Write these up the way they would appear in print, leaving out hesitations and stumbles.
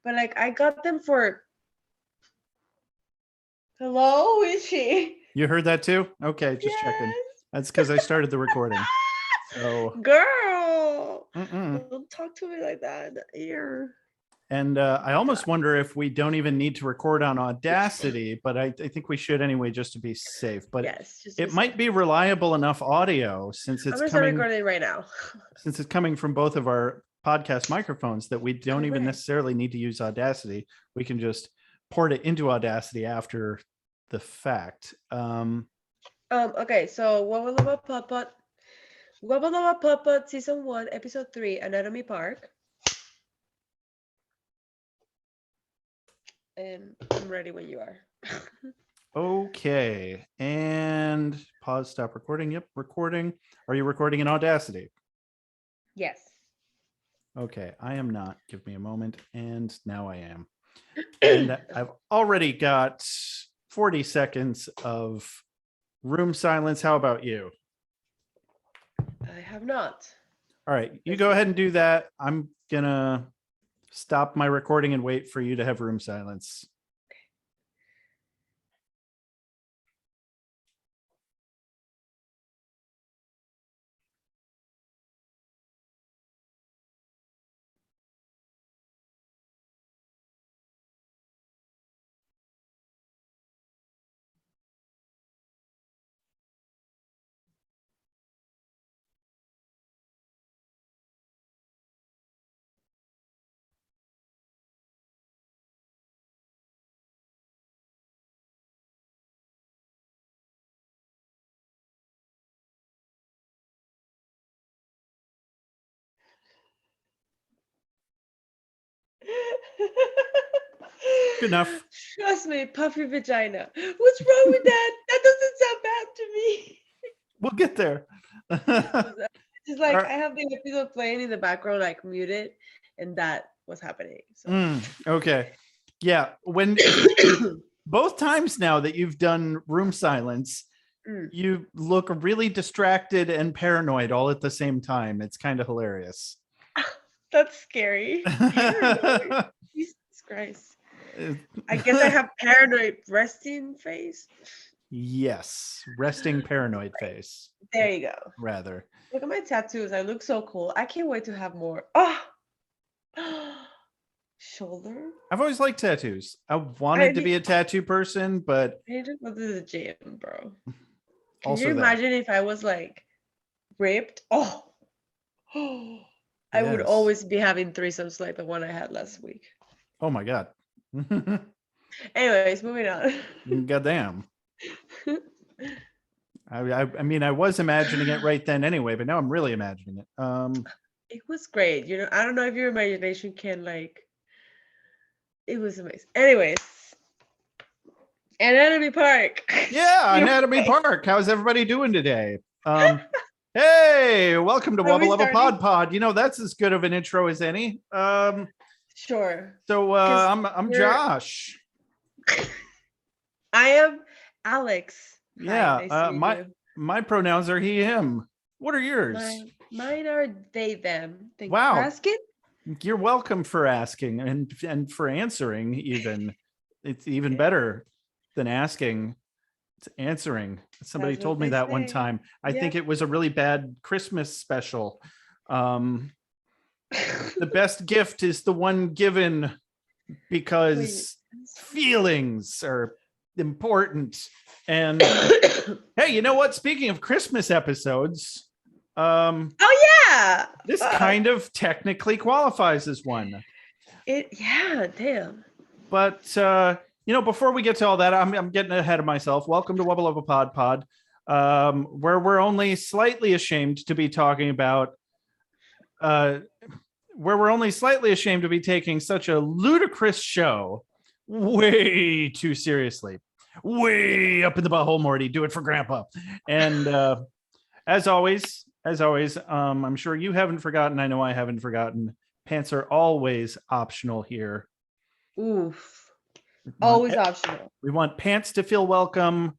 but like I got them for. Hello, who is she? You heard that too? Okay, just checking. Yes. That's because I started the recording. So, Girl, mm-mm. don't talk to me like that in the ear. And I almost wonder if we don't even need to record on Audacity, but I think we should anyway, just to be safe. But Yes, just it might be reliable enough audio since I'm it's gonna start coming recording right now. since it's coming from both of our podcast microphones that we don't even Correct. necessarily need to use Audacity. We can just port it into Audacity after the fact. Okay, so Wubba Lubba PodPod Season 1, Episode 3, Anatomy Park. And I'm ready when you are. Okay, and pause, stop recording. Yep, recording. Are you recording in Audacity? Yes. Okay, I am not. Give me a moment. And now I am. And I've already got 40 seconds of room silence. How about you? I have not. All right, you go ahead and do that. I'm gonna stop my recording and wait for you to have room silence. Good enough. Trust me, puffy vagina. What's wrong with that? That doesn't sound bad to me. We'll get there. It's like Right. I have the episode playing in the background, like muted, and that was happening. So. Okay. Yeah. When both times now that you've done room silence, you look really distracted and paranoid all at the same time. It's kind of hilarious. That's scary. Jesus Christ. I guess I have paranoid resting face. Yes, resting paranoid face. There you go. Rather. Look at my tattoos. I look so cool. I can't wait to have more. Oh, shoulder. I've always liked tattoos. I wanted to be a tattoo person, but I need to go to the gym, bro. Can also you imagine if I was like ripped? Oh, I would always be having threesomes like the one I had last week. Oh my God. Anyways, moving on. Goddamn. I mean, I was imagining it right then anyway, but now I'm really imagining it. It was great. You know, I don't know if your imagination can like. It was amazing. Anyways, Anatomy Park. Yeah, Anatomy Park. How's everybody doing today? Hey, welcome to Wubba Lubba PodPod. You know, that's as good of an intro as any. Sure. So I'm Josh. I am Alex. Yeah. Hi, nice my pronouns are he, him. What are yours? Mine are they, them. Thank you for asking. You're welcome for asking and for answering even. It's even better than asking. It's answering. Somebody told me that one time. I think it was a really bad Christmas special. The best gift is the one given because feelings are important. And hey, you know what? Speaking of Christmas episodes, this kind of technically qualifies as one. Damn. But you know, before we get to all that, I'm getting ahead of myself. Welcome to Wubba Lubba PodPod, where we're only slightly ashamed to be talking about where we're only slightly ashamed to be taking such a ludicrous show way too seriously. Way up in the butthole, Morty. Do it for Grandpa. And as always, I'm sure you haven't forgotten. I know I haven't forgotten. Pants are always optional here. Oof. Always optional. We want pants to feel welcome,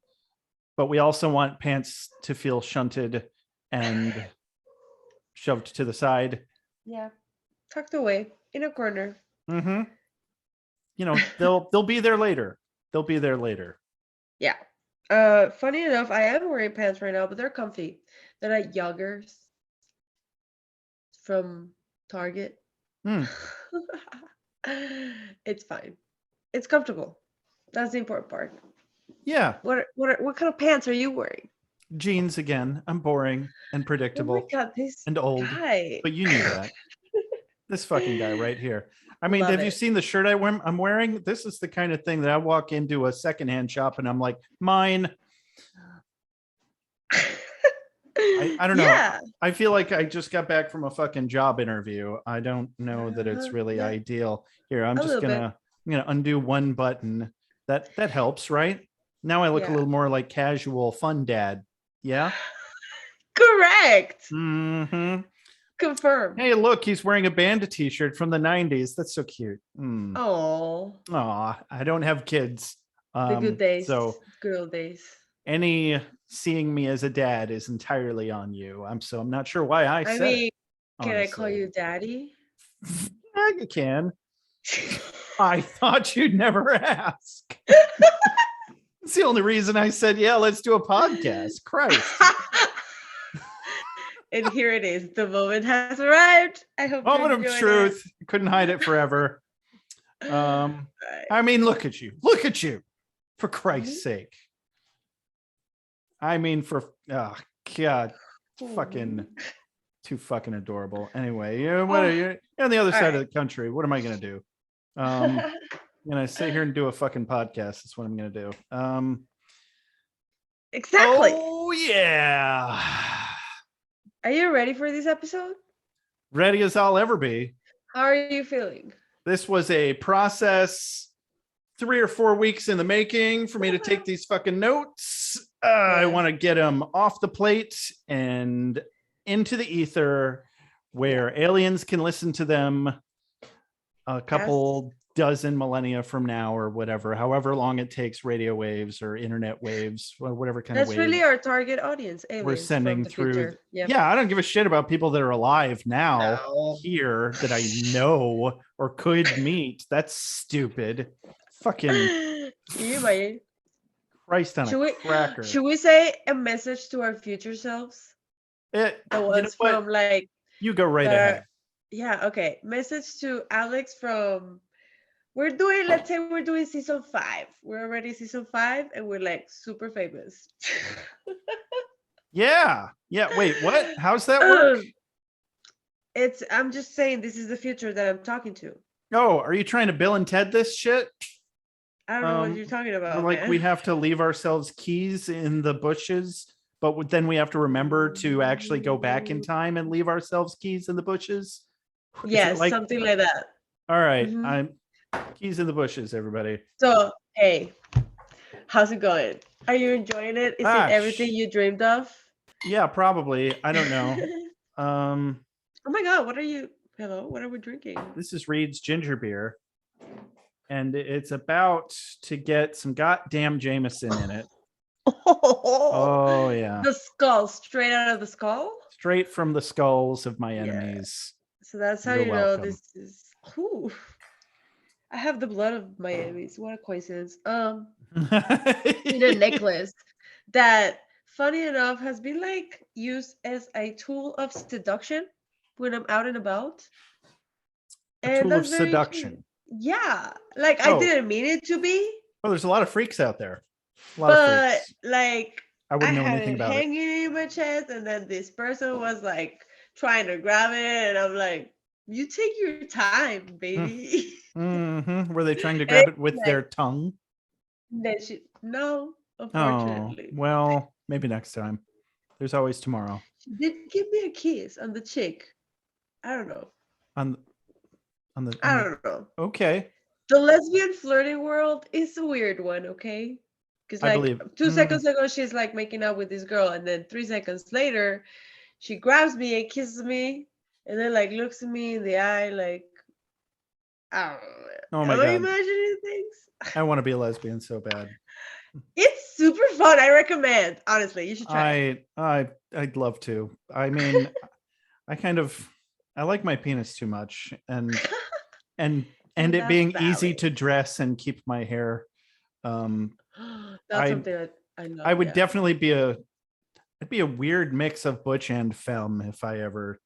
but we also want pants to feel shunted and shoved to the side. Yeah. Tucked away in a corner. Mm-hmm. they'll be there later. They'll be there later. Yeah. Funny enough, I am wearing pants right now, but they're comfy. They're like joggers from Target. It's fine. It's comfortable. That's the important part. Yeah. What kind of pants are you wearing? Jeans again. I'm boring and predictable. Oh my God, this and old. guy. But you knew that. This fucking guy right here. I mean, Love have you it. seen the shirt I'm wearing? This is the kind of thing that I walk into a secondhand shop and I'm like, mine. I don't know. Yeah. I feel like I just got back from a fucking job interview. I don't know that it's really Yeah. ideal. Here, I'm A just little bit. I'm gonna undo one button. That helps, right? Now I look a Yeah. little more like casual fun dad. Yeah. Correct. Mm-hmm. Confirmed. Hey, look, he's wearing a Banda t-shirt from the 90s. That's so cute. Oh. Aw, I don't have kids. The good days. So Good old days. any seeing me as a dad is entirely on you. I'm not sure why I said it. Can I call you daddy? Yeah, you can. I thought you'd never ask. It's the only reason I said, yeah, let's do a podcast. Christ. And here it is. The moment has arrived. I hope Moment of truth. It. Couldn't hide it forever. I mean, look at you. Look at you. For Christ's sake. I mean, God, fucking too fucking adorable. Anyway, you're on the other side of the country. What am I gonna do? I'm gonna sit here and do a fucking podcast. That's what I'm gonna do. Exactly. Oh yeah. Are you ready for this episode? Ready as I'll ever be. How are you feeling? This was a process 3 or 4 weeks in the making for me to take these fucking notes. I want to get them off the plate and into the ether where aliens can listen to them a couple dozen millennia from now or whatever, however long it takes, radio waves or internet waves, whatever kind of wave. That's really our target audience. We're sending through. Yeah, I don't give a shit about people that are alive now here that I know or could meet. That's stupid. Fucking you might. Christ on a cracker. Should we say a message to our future selves? The ones from like you go right ahead. Yeah, okay. Message to Alex from let's say we're doing season 5. We're already season 5 and we're like super famous. Yeah. Wait, what? How's that work? I'm just saying this is the future that I'm talking to. Oh, are you trying to Bill and Ted this shit? I don't know what you're talking about. Like we have to leave ourselves keys in the bushes, but then we have to remember to actually go back in time and leave ourselves keys in the bushes. Yes, something like that. All right. I'm keys in the bushes, everybody. So, hey, how's it going? Are you enjoying it? Is it everything you dreamed of? Yeah, probably. I don't know. Oh my God, what are we drinking? This is Reed's ginger beer. And it's about to get some goddamn Jameson in it. Oh, yeah. The skull, straight out of the skull? Straight from the skulls of my enemies. So that's how you know this is... Ooh. I have the blood of my enemies. What a coincidence. In a necklace that, funny enough, has been like used as a tool of seduction when I'm out and about. A tool of seduction. Yeah, like I didn't mean it to be. Well, there's a lot of freaks out there. But like I wouldn't know anything about it. Hanging in my chest, and then this person was like trying to grab it, and I'm like, "You take your time, baby." Were they trying to grab it with their tongue? No, unfortunately. Oh, well, maybe next time. There's always tomorrow. She did give me a kiss on the cheek. I don't know. I don't know. Okay. The lesbian flirting world is a weird one, okay? Because like 2 seconds ago, she's like making out with this girl, and then 3 seconds later, she grabs me and kisses me, and then like looks at me in the eye, like, I don't know. Oh my God. Am I imagining things? I want to be a lesbian so bad. It's super fun. I recommend. Honestly, you should try. I'd love to. I mean, I like my penis too much, and and it That's being easy valid. to dress and keep my hair. That's I something that I I love. would Yeah. definitely be it'd be a weird mix of butch and femme if I ever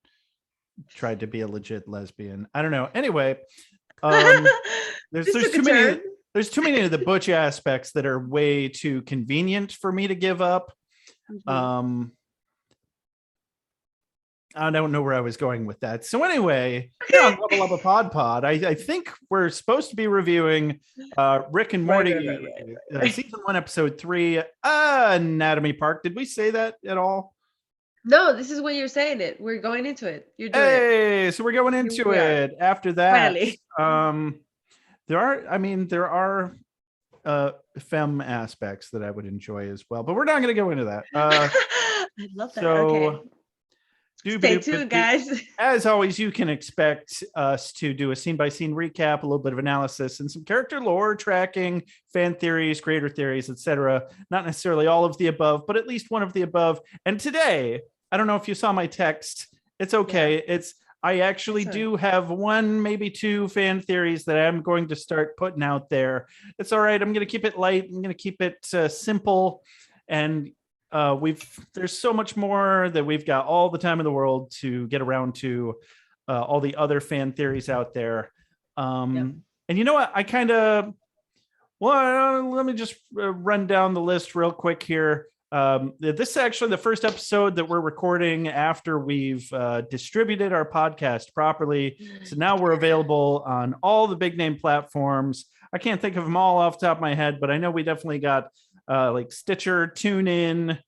tried to be a legit lesbian. I don't know. Anyway, there's This there's took a too many turn. there's too many of the butch aspects that are way too convenient for me to give up. Mhm. Um, I don't know where I was going with that. So anyway, here on Wubba Lubba PodPod, I think we're supposed to be reviewing Rick and Right, Morty right. season 1, episode 3, Anatomy Park. Did we say that at all? No, this is when you're saying it. We're going into it. You're doing it. Hey, so we're going Here into we are. it. After that, Finally. there are femme aspects that I would enjoy as well, but we're not going to go into that. I love that. Okay. So Stay tuned, guys. as always, you can expect us to do a scene-by-scene recap, a little bit of analysis, and some character lore tracking, fan theories, creator theories, etc. Not necessarily all of the above, but at least one of the above. And today, I don't know if you saw my text. It's okay. Yeah. I actually do have one, maybe two fan theories that I'm going to start putting out there. It's all right. I'm going to keep it light. I'm going to keep it simple. And there's so much more that we've got all the time in the world to get around to all the other fan theories out there. And you know what? Let me just run down the list real quick here. This is actually the first episode that we're recording after we've distributed our podcast properly. So now we're available on all the big name platforms. I can't think of them all off the top of my head, but I know we definitely got like Stitcher, TuneIn.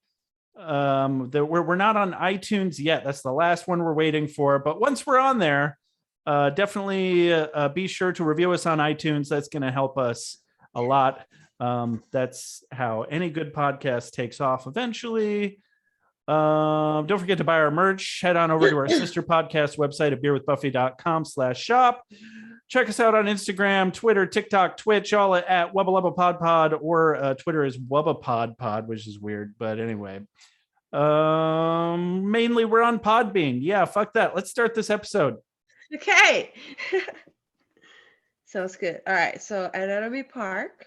We're not on iTunes yet. That's the last one we're waiting for. But once we're on there, definitely be sure to review us on iTunes. That's going to help us a lot. That's how any good podcast takes off eventually. Don't forget to buy our merch. Head on over to our sister podcast website at beerwithbuffy.com/shop. Check us out on Instagram, Twitter, TikTok, Twitch, all at Wubba Lubba PodPod, or Twitter is Wubba PodPod, which is weird, but anyway. Mainly we're on Podbean. Yeah, fuck that. Let's start this episode. Okay. Sounds good. All right. So Anatomy Park.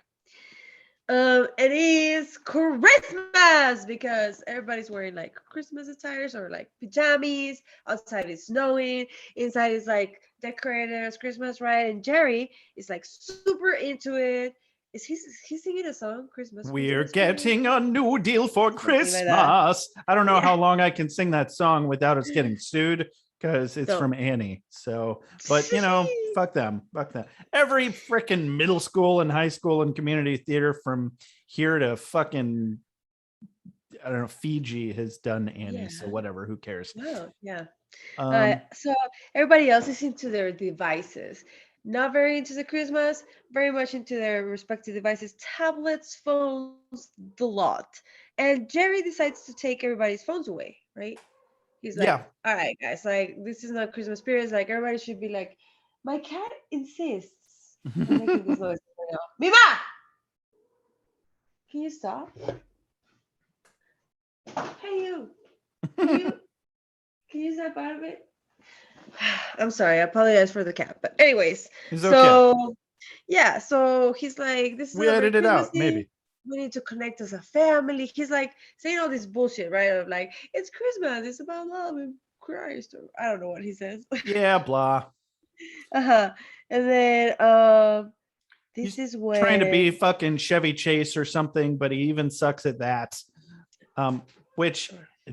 It is Christmas because everybody's wearing like Christmas attires or like pajamas. Outside is snowing. Inside is like decorated as Christmas, right? And Jerry is like super into it. Is he singing a song? Christmas. We're getting a new deal for Christmas. Like I don't know how long I can sing that song without us getting sued because it's from Annie. So, but fuck them. Fuck them. Every freaking middle school and high school and community theater from here to fucking, I don't know, Fiji has done Annie. Yeah. So whatever, who cares? Oh, yeah. So everybody else is into their devices. Not very into the Christmas, very much into their respective devices, tablets, phones, the lot. And Jerry decides to take everybody's phones away, right? He's like, all right, guys, like, this is not Christmas spirit. Like, everybody should be like, my cat insists on making this noise. Mima! Can you stop? Hey, you. Can you snap out of it? I'm sorry. I apologize for the cat. But anyways, yeah. So he's like, this is we edit it out, maybe. We need to connect as a family. He's like saying all this bullshit, right? Of like, it's Christmas. It's about love and Christ. Or I don't know what he says. Yeah, blah. And then this is when trying to be fucking Chevy Chase or something, but he even sucks at that. Which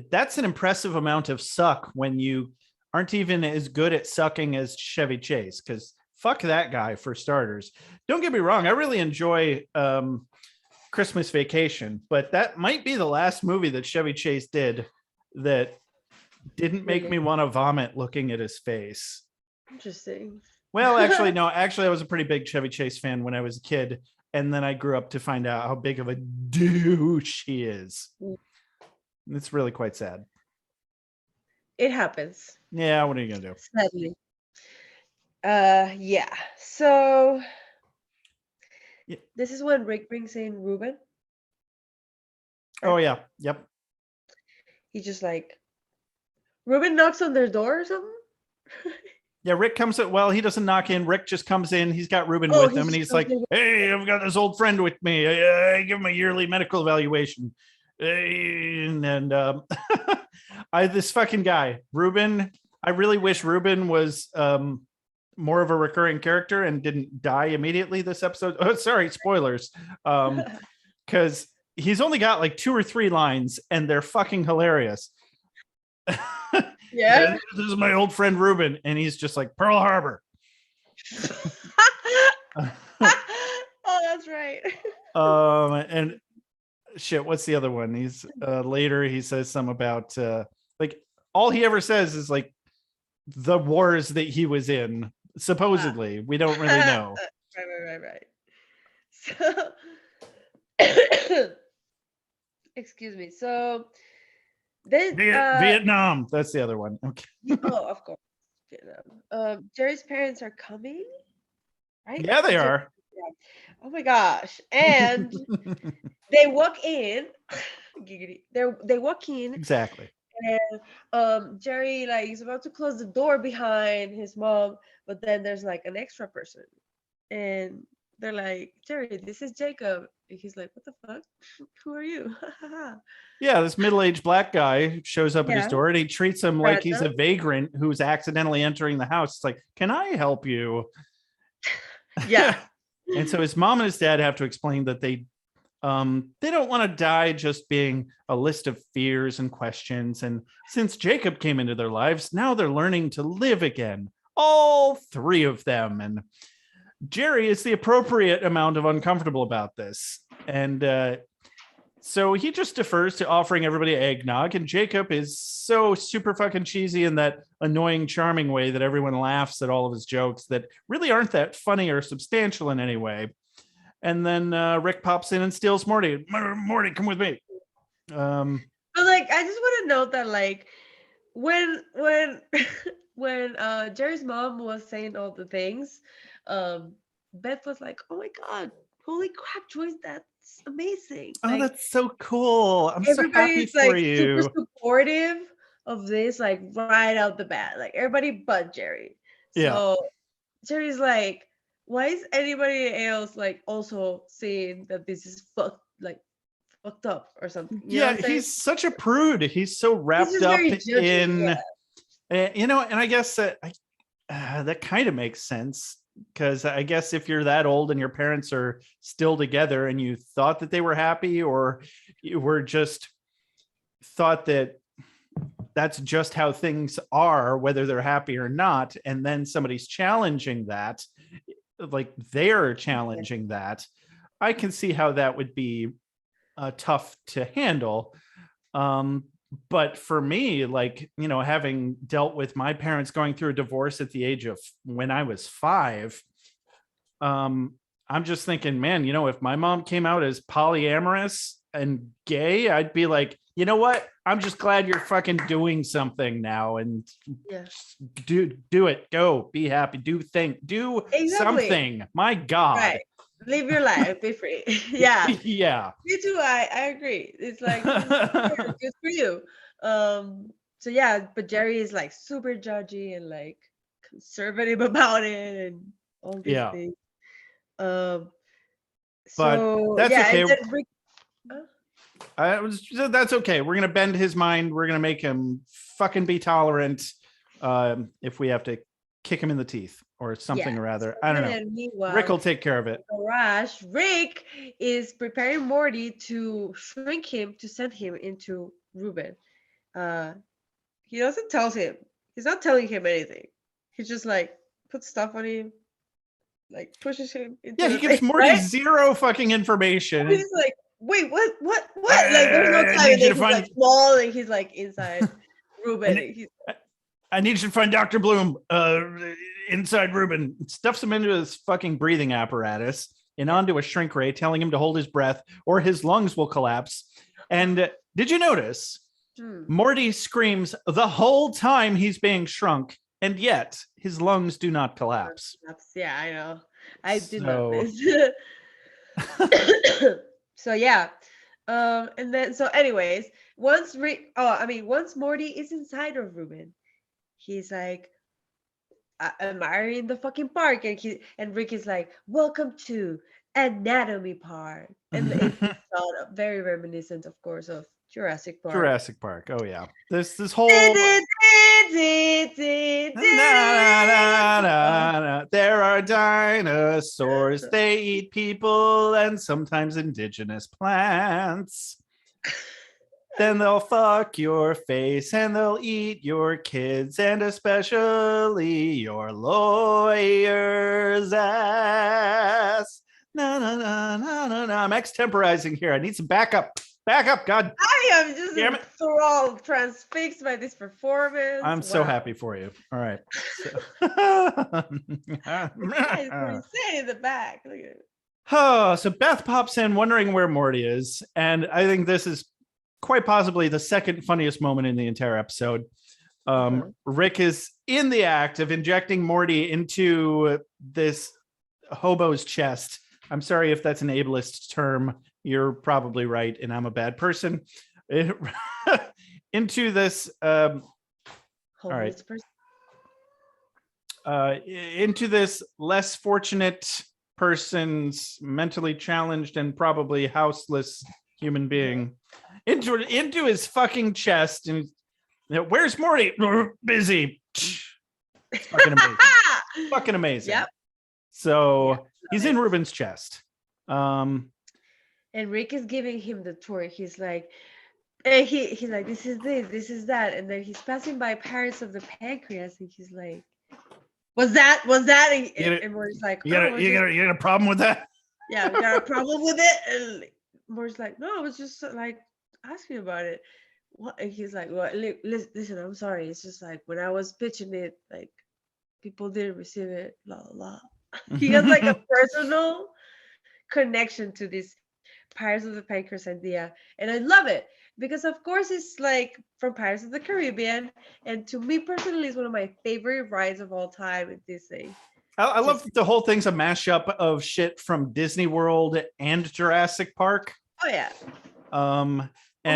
that's an impressive amount of suck when you aren't even as good at sucking as Chevy Chase, because fuck that guy for starters. Don't get me wrong, I really enjoy Christmas Vacation, but that might be the last movie that Chevy Chase did that didn't make me want to vomit looking at his face. Interesting. Well, actually, no. Actually, I was a pretty big Chevy Chase fan when I was a kid, and then I grew up to find out how big of a douche he is. It's really quite sad. It happens. Yeah, what are you gonna do? Sadly. Yeah. So this is when Rick brings in Ruben. Right? Oh yeah. Yep. He just like Ruben knocks on their door or something. Yeah, Rick comes in. Well, he doesn't knock in. Rick just comes in. He's got Ruben with him, and he's like, "Hey, I've got this old friend with me. I give him a yearly medical evaluation." And I this fucking guy, Ruben. I really wish Ruben was more of a recurring character and didn't die immediately this episode. Oh, sorry, spoilers. Because he's only got like 2 or 3 lines, and they're fucking hilarious. Yeah. This is my old friend Ruben, and he's just like Pearl Harbor. Oh, that's right. And shit, what's the other one? He's later he says something about like all he ever says is like the wars that he was in. Supposedly, we don't really know. Right. So, excuse me. So then Vietnam. That's the other one. Okay. Oh, of course. Vietnam. Jerry's parents are coming, right? Yeah, they are. Oh my gosh. And they walk in. They walk in. Exactly. And Jerry like is about to close the door behind his mom, but then there's like an extra person. And they're like, Jerry, this is Jacob. And he's like, what the fuck? Who are you? Yeah, this middle-aged black guy shows up at his door and he treats him like he's a vagrant who's accidentally entering the house. It's like, can I help you? Yeah. And so his mom and his dad have to explain that they don't want to die just being a list of fears and questions. And since Jacob came into their lives, now they're learning to live again. All 3 of them. And Jerry is the appropriate amount of uncomfortable about this. And so he just defers to offering everybody eggnog. And Jacob is so super fucking cheesy in that annoying, charming way that everyone laughs at all of his jokes that really aren't that funny or substantial in any way. And then Rick pops in and steals Morty. Morty, come with me. But like, I just want to note that like when Jerry's mom was saying all the things, Beth was like, "Oh my god, holy crap, Joyce, that's amazing!" Oh, like, that's so cool. I'm so happy for like you. Super supportive of this, like right out the bat, like everybody but Jerry. So Jerry's like, why is anybody else like also saying that this is fucked up or something? You know what I'm saying? He's such a prude. He's so wrapped up in, and I guess that kind of makes sense, because I guess if you're that old and your parents are still together and you thought that they were happy, or you were just thought that that's just how things are, whether they're happy or not, and then somebody's challenging that, like they're challenging that, I can see how that would be tough to handle. But for me, like, having dealt with my parents going through a divorce at the age of when I was 5, I'm just thinking, man, if my mom came out as polyamorous and gay, I'd be like, you know what? I'm just glad you're fucking doing something now, and do it. Go be happy. Do something. My God. Right. Live your life. Be free. Yeah. Yeah. Me too. I agree. It's like good for you. So yeah, but Jerry is like super judgy and like conservative about it and all these things. But that's okay. That's okay. We're gonna bend his mind. We're gonna make him fucking be tolerant. If we have to kick him in the teeth or something, or rather, I don't know. Rick will take care of it. Garage. Rick is preparing Morty to shrink him to send him into Ruben. He doesn't tell him. He's not telling him anything. He just like puts stuff on him, like pushes him into he gives Morty zero fucking information. He's like, wait, what? Like, there's no time. He's like small, and he's like inside Ruben. I need you to find Dr. Bloom inside Ruben. Stuffs him into his fucking breathing apparatus and onto a shrink ray, telling him to hold his breath or his lungs will collapse. And did you notice Morty screams the whole time he's being shrunk, and yet his lungs do not collapse? Yeah, I know. I did notice. So yeah. And then anyways, once Morty is inside of Ruben, he's like, admiring the fucking park, and Rick is like, "Welcome to Anatomy Park," and it's shot very reminiscent, of course, of Jurassic Park. Jurassic Park. Oh yeah. This whole there are dinosaurs. They eat people and sometimes indigenous plants. Then they'll fuck your face and they'll eat your kids and especially your lawyer's ass. No. I'm extemporizing here. I need some backup. Backup, God. I am just enthralled, transfixed by this performance. I'm so happy for you. All right. It's insane in the back. Look at it. Oh, so Beth pops in wondering where Morty is. And I think this is quite possibly the second funniest moment in the entire episode. Rick is in the act of injecting Morty into this hobo's chest. I'm sorry if that's an ableist term. You're probably right, and I'm a bad person. Into this, all right. Into this less fortunate person's mentally challenged and probably houseless human being. Into his fucking chest, and where's Morty? Busy. It's fucking amazing. Fucking amazing. Yep. So he's in Ruben's chest. And Rick is giving him the tour. He's like, he's like, this is that, and then he's passing by Pirates of the Pancreas, and he's like, was that? And Morty's like, you got a problem with that? Yeah, we got a problem with it. And Morty's like, no, I was just like asking about it. What? And he's like, well, listen, I'm sorry. It's just like when I was pitching it, like people didn't receive it. La la. He has like a personal connection to this Pirates of the Pancreas idea, and I love it because, of course, it's like from Pirates of the Caribbean, and to me personally, it's one of my favorite rides of all time in Disney. I love the whole thing's a mashup of shit from Disney World and Jurassic Park. Oh yeah. And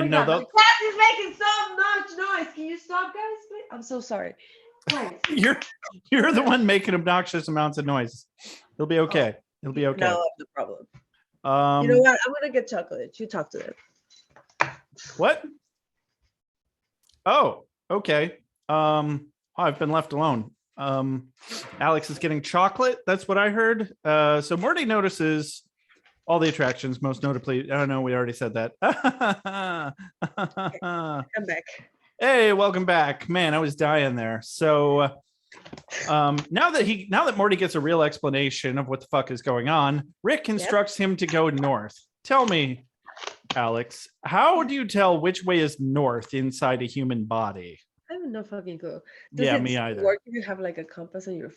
my cat is making so much noise. Can you stop, guys? Please? I'm so sorry. You're the one making obnoxious amounts of noise. It'll be okay. It'll be okay. No, that's the problem. You know what? I'm gonna get chocolate. You talk to them. What? Oh, okay. I've been left alone. Alex is getting chocolate. That's what I heard. So Morty notices all the attractions, most notably. Oh no, we already said that. Okay, come back. Hey, welcome back. Man, I was dying there. So now that Morty gets a real explanation of what the fuck is going on, Rick instructs him to go north. Tell me, Alex, how do you tell which way is north inside a human body? I have no fucking clue. Me either. Work if you have like a compass on your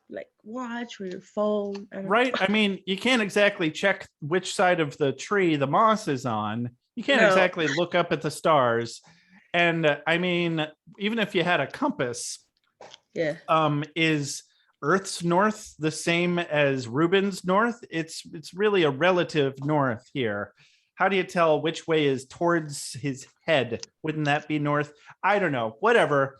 like watch or your phone? Right. I mean, you can't exactly check which side of the tree the moss is on. You can't exactly look up at the stars. And I mean, even if you had a compass, is Earth's north the same as Ruben's north? It's really a relative north here. How do you tell which way is towards his head? Wouldn't that be north? I don't know. Whatever.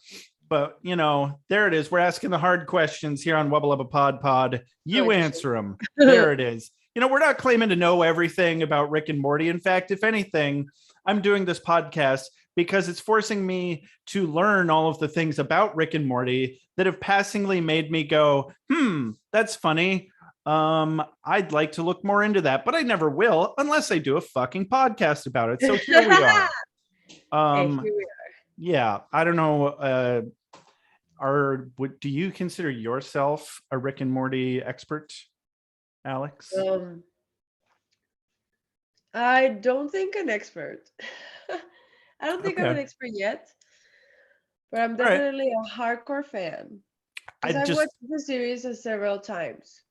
But, there it is. We're asking the hard questions here on Wubba Lubba PodPod. You answer them. There it is. We're not claiming to know everything about Rick and Morty. In fact, if anything, I'm doing this podcast because it's forcing me to learn all of the things about Rick and Morty that have passingly made me go, that's funny. I'd like to look more into that, but I never will unless I do a fucking podcast about it. So here we are. Here we are. Yeah, I don't know. Do you consider yourself a Rick and Morty expert, Alex? I don't think an expert. I don't think I'm an expert yet, but I'm definitely a hardcore fan. I've watched the series several times.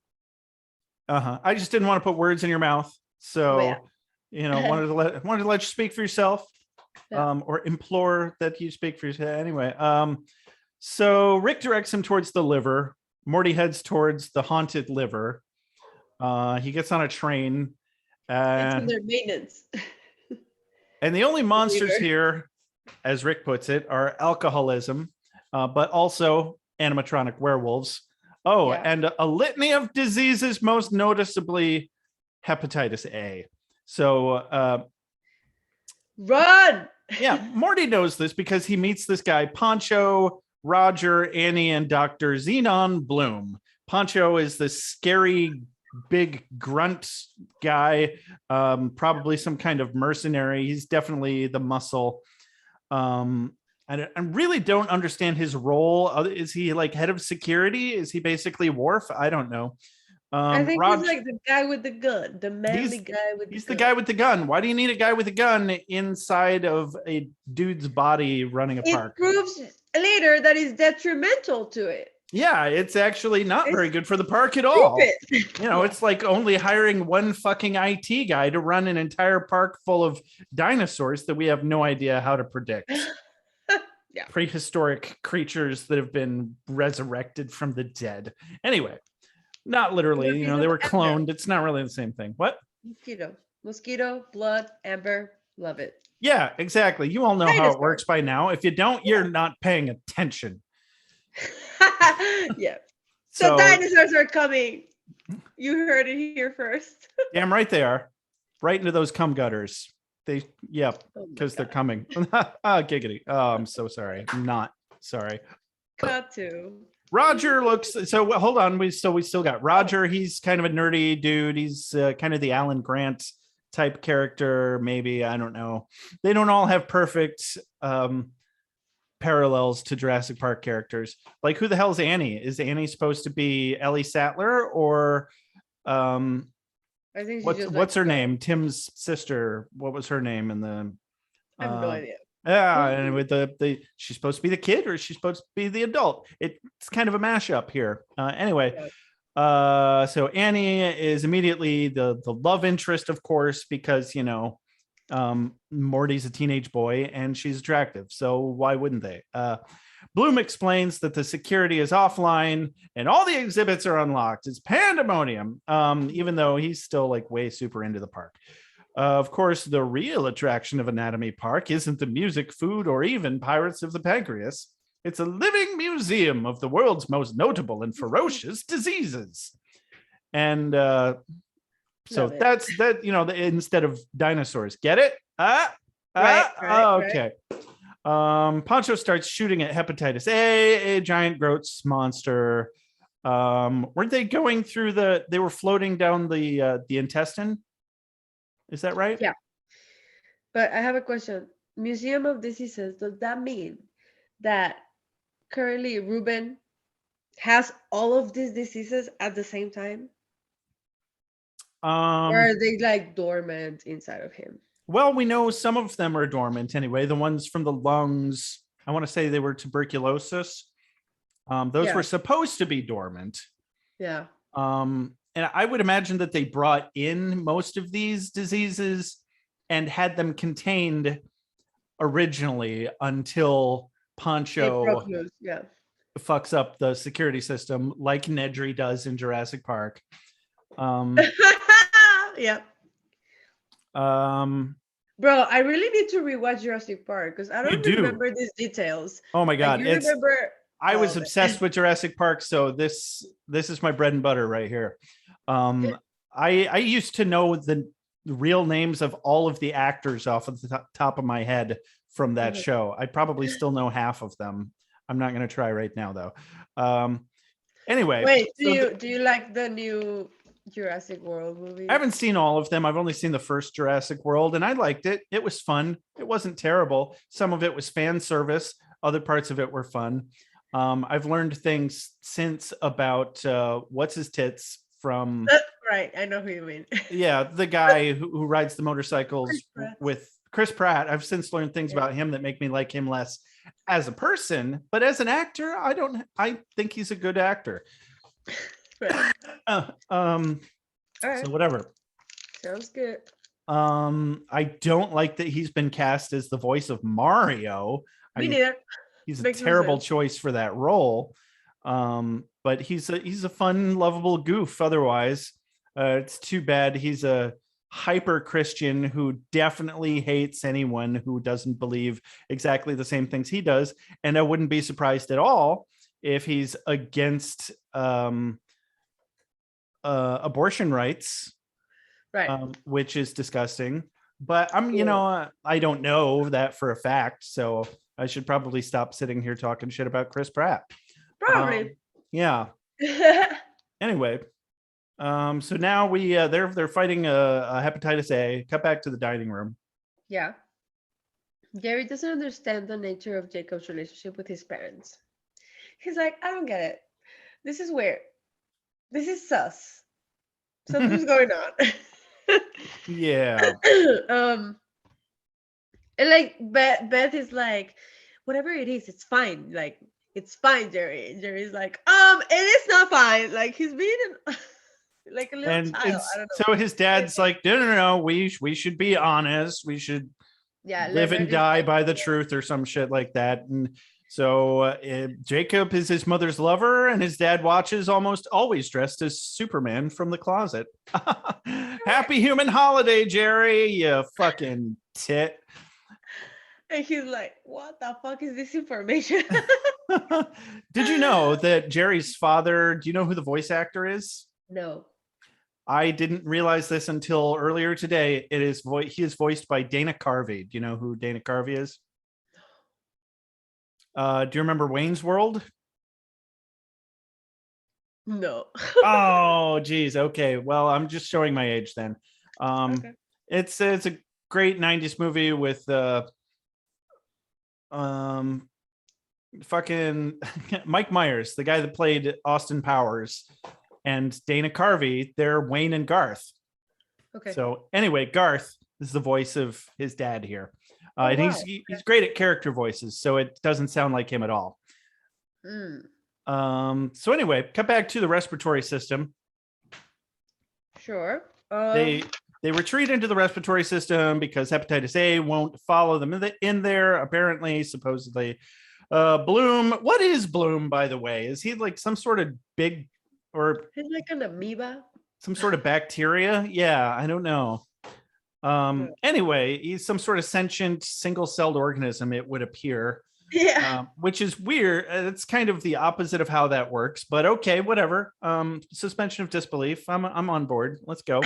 I just didn't want to put words in your mouth, so wanted to let you speak for yourself, or implore that you speak for yourself. Anyway, so Rick directs him towards the liver. Morty heads towards the haunted liver. He gets on a train, and their maintenance. And the only monsters here, as Rick puts it, are alcoholism, but also animatronic werewolves. Oh, Yeah. and a litany of diseases, most noticeably hepatitis A. So Run! yeah, Morty knows this because he meets this guy, Poncho, Roger, Annie, and Dr. Xenon Bloom. Poncho is this scary, big grunt guy, probably some kind of mercenary. He's definitely the muscle. I really don't understand his role. Is he like head of security? Is he basically Worf? I don't know. I think Rog, he's like the guy with the gun, the manly guy with the he's gun. the guy with the gun. Why do you need a guy with a gun inside of a dude's body running a park? It proves later that it's detrimental to it. Yeah, it's actually not It's very good for the park at all. stupid. You know, it's like only hiring one fucking IT guy to run an entire park full of dinosaurs that we have no idea how to predict. Yeah. Prehistoric creatures that have been resurrected from the dead. Anyway, not literally, you know, they were cloned. It's not really the same thing. What? Mosquito, blood, amber, love it. Yeah, exactly. You all know how it works by now. If you don't, you're not paying attention. Yeah. So dinosaurs are coming. You heard it here first. Damn right they are. Right into those cum gutters. Because they're coming. Giggity. Oh, I'm so sorry. I'm not sorry. Got to. Roger looks so. Hold on, we still got Roger. He's kind of a nerdy dude. He's kind of the Alan Grant type character. Maybe, I don't know. They don't all have perfect parallels to Jurassic Park characters. Like, who the hell is Annie? Is Annie supposed to be Ellie Sattler or I think what's her name? Tim's sister. What was her name in the? I have no idea. Yeah, and with the she's supposed to be the kid or she's supposed to be the adult. It's kind of a mashup here. Anyway, so Annie is immediately the love interest, of course, because Morty's a teenage boy and she's attractive. So why wouldn't they? Bloom explains that the security is offline and all the exhibits are unlocked. It's pandemonium, even though he's still like way super into the park. Of course, the real attraction of Anatomy Park isn't the music, food, or even Pirates of the Pancreas. It's a living museum of the world's most notable and ferocious diseases. And that's that, instead of dinosaurs. Get it? Okay. Right. Poncho starts shooting at hepatitis A, a giant gross monster. Weren't they going through they were floating down the intestine? Is that right? Yeah. But I have a question. Museum of Diseases, does that mean that currently Ruben has all of these diseases at the same time? Or are they like dormant inside of him? Well, we know some of them are dormant anyway. The ones from the lungs, I want to say they were tuberculosis. Those were supposed to be dormant. Yeah. And I would imagine that they brought in most of these diseases and had them contained originally until Poncho fucks up the security system like Nedry does in Jurassic Park. Yeah. Bro, I really need to rewatch Jurassic Park because I don't remember these details. Oh my God. Like, I was obsessed with Jurassic Park, so this is my bread and butter right here. I used to know the real names of all of the actors off of the top of my head from that show. I probably still know half of them. I'm not going to try right now, though. Anyway. Wait, do you like the new Jurassic World movie? I haven't seen all of them. I've only seen the first Jurassic World, and I liked it. It was fun. It wasn't terrible. Some of it was fan service. Other parts of it were fun. I've learned things since about what's his tits from. Right, I know who you mean. Yeah, the guy who rides the motorcycles with Chris Pratt. I've since learned things about him that make me like him less as a person, but as an actor, I think he's a good actor. Right. All right. So whatever. Sounds good. I don't like that he's been cast as the voice of Mario. Me neither. He's a terrible choice for that role. But he's a fun, lovable goof otherwise. It's too bad he's a hyper Christian who definitely hates anyone who doesn't believe exactly the same things he does. And I wouldn't be surprised at all if he's against abortion rights, Right. which is disgusting. But Yeah. I don't know that for a fact, so I should probably stop sitting here talking shit about Chris Pratt. Probably. Yeah. Anyway, so now they're fighting a hepatitis A. Cut back to the dining room. Yeah. Gary doesn't understand the nature of Jacob's relationship with his parents. He's like, I don't get it. This is weird. This is sus. Something's going on. Yeah. um, and like Beth is like, whatever it is, it's fine. Like, it's fine, Jerry. And Jerry's like, it is not fine. Like he's being like a little And child. I don't know. so his dad's like, no, we should be honest. We should Yeah, live and Leonard is die like, by the truth or some shit like that. And so Jacob is his mother's lover, and his dad watches almost always dressed as Superman from the closet. Happy human holiday, Jerry, you fucking tit. and he's like, what the fuck is this information? Did you know that Jerry's father, do you know who the voice actor is? No. I didn't realize this until earlier today. He is voiced by Dana Carvey. Do you know who Dana Carvey is? Do you remember Wayne's World? No. Oh, geez. Okay. Well, I'm just showing my age then. Okay. It's a great 90s movie with fucking Mike Myers, the guy that played Austin Powers, and Dana Carvey. They're Wayne and Garth. Okay. So anyway, Garth is the voice of his dad here. And wow. he's great at character voices, so it doesn't sound like him at all. So anyway, cut back to the respiratory system. Sure. They retreat into the respiratory system because hepatitis A won't follow them in there, apparently, supposedly. Bloom, what is Bloom, by the way? Is he like some sort of big, or he's like an amoeba? Some sort of bacteria? Yeah, I don't know. Anyway, he's some sort of sentient single-celled organism, it would appear. Yeah. Which is weird. It's kind of the opposite of how that works, but okay, whatever. Suspension of disbelief. I'm on board. Let's go.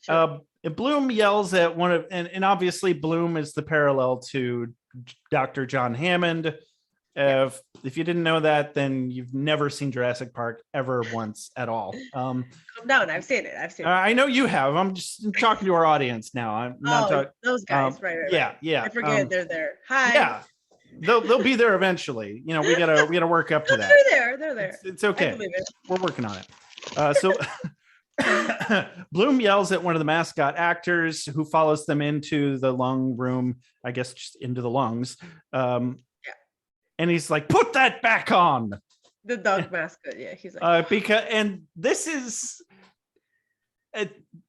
Sure. Bloom yells at one of, and obviously Bloom is the parallel to Dr. John Hammond. If you didn't know that, then you've never seen Jurassic Park ever once at all. Calm down. I've seen it. I know you have. I'm just talking to our audience now. I'm not talking. Those guys, right. Yeah. I forget they're there. Hi. Yeah, they'll be there eventually. We gotta work up to that. They're there. It's okay. We're working on it. So Bloom yells at one of the mascot actors, who follows them into the lung room. I guess just into the lungs. And he's like, "Put that back on." The dog mascot. Yeah, he's like,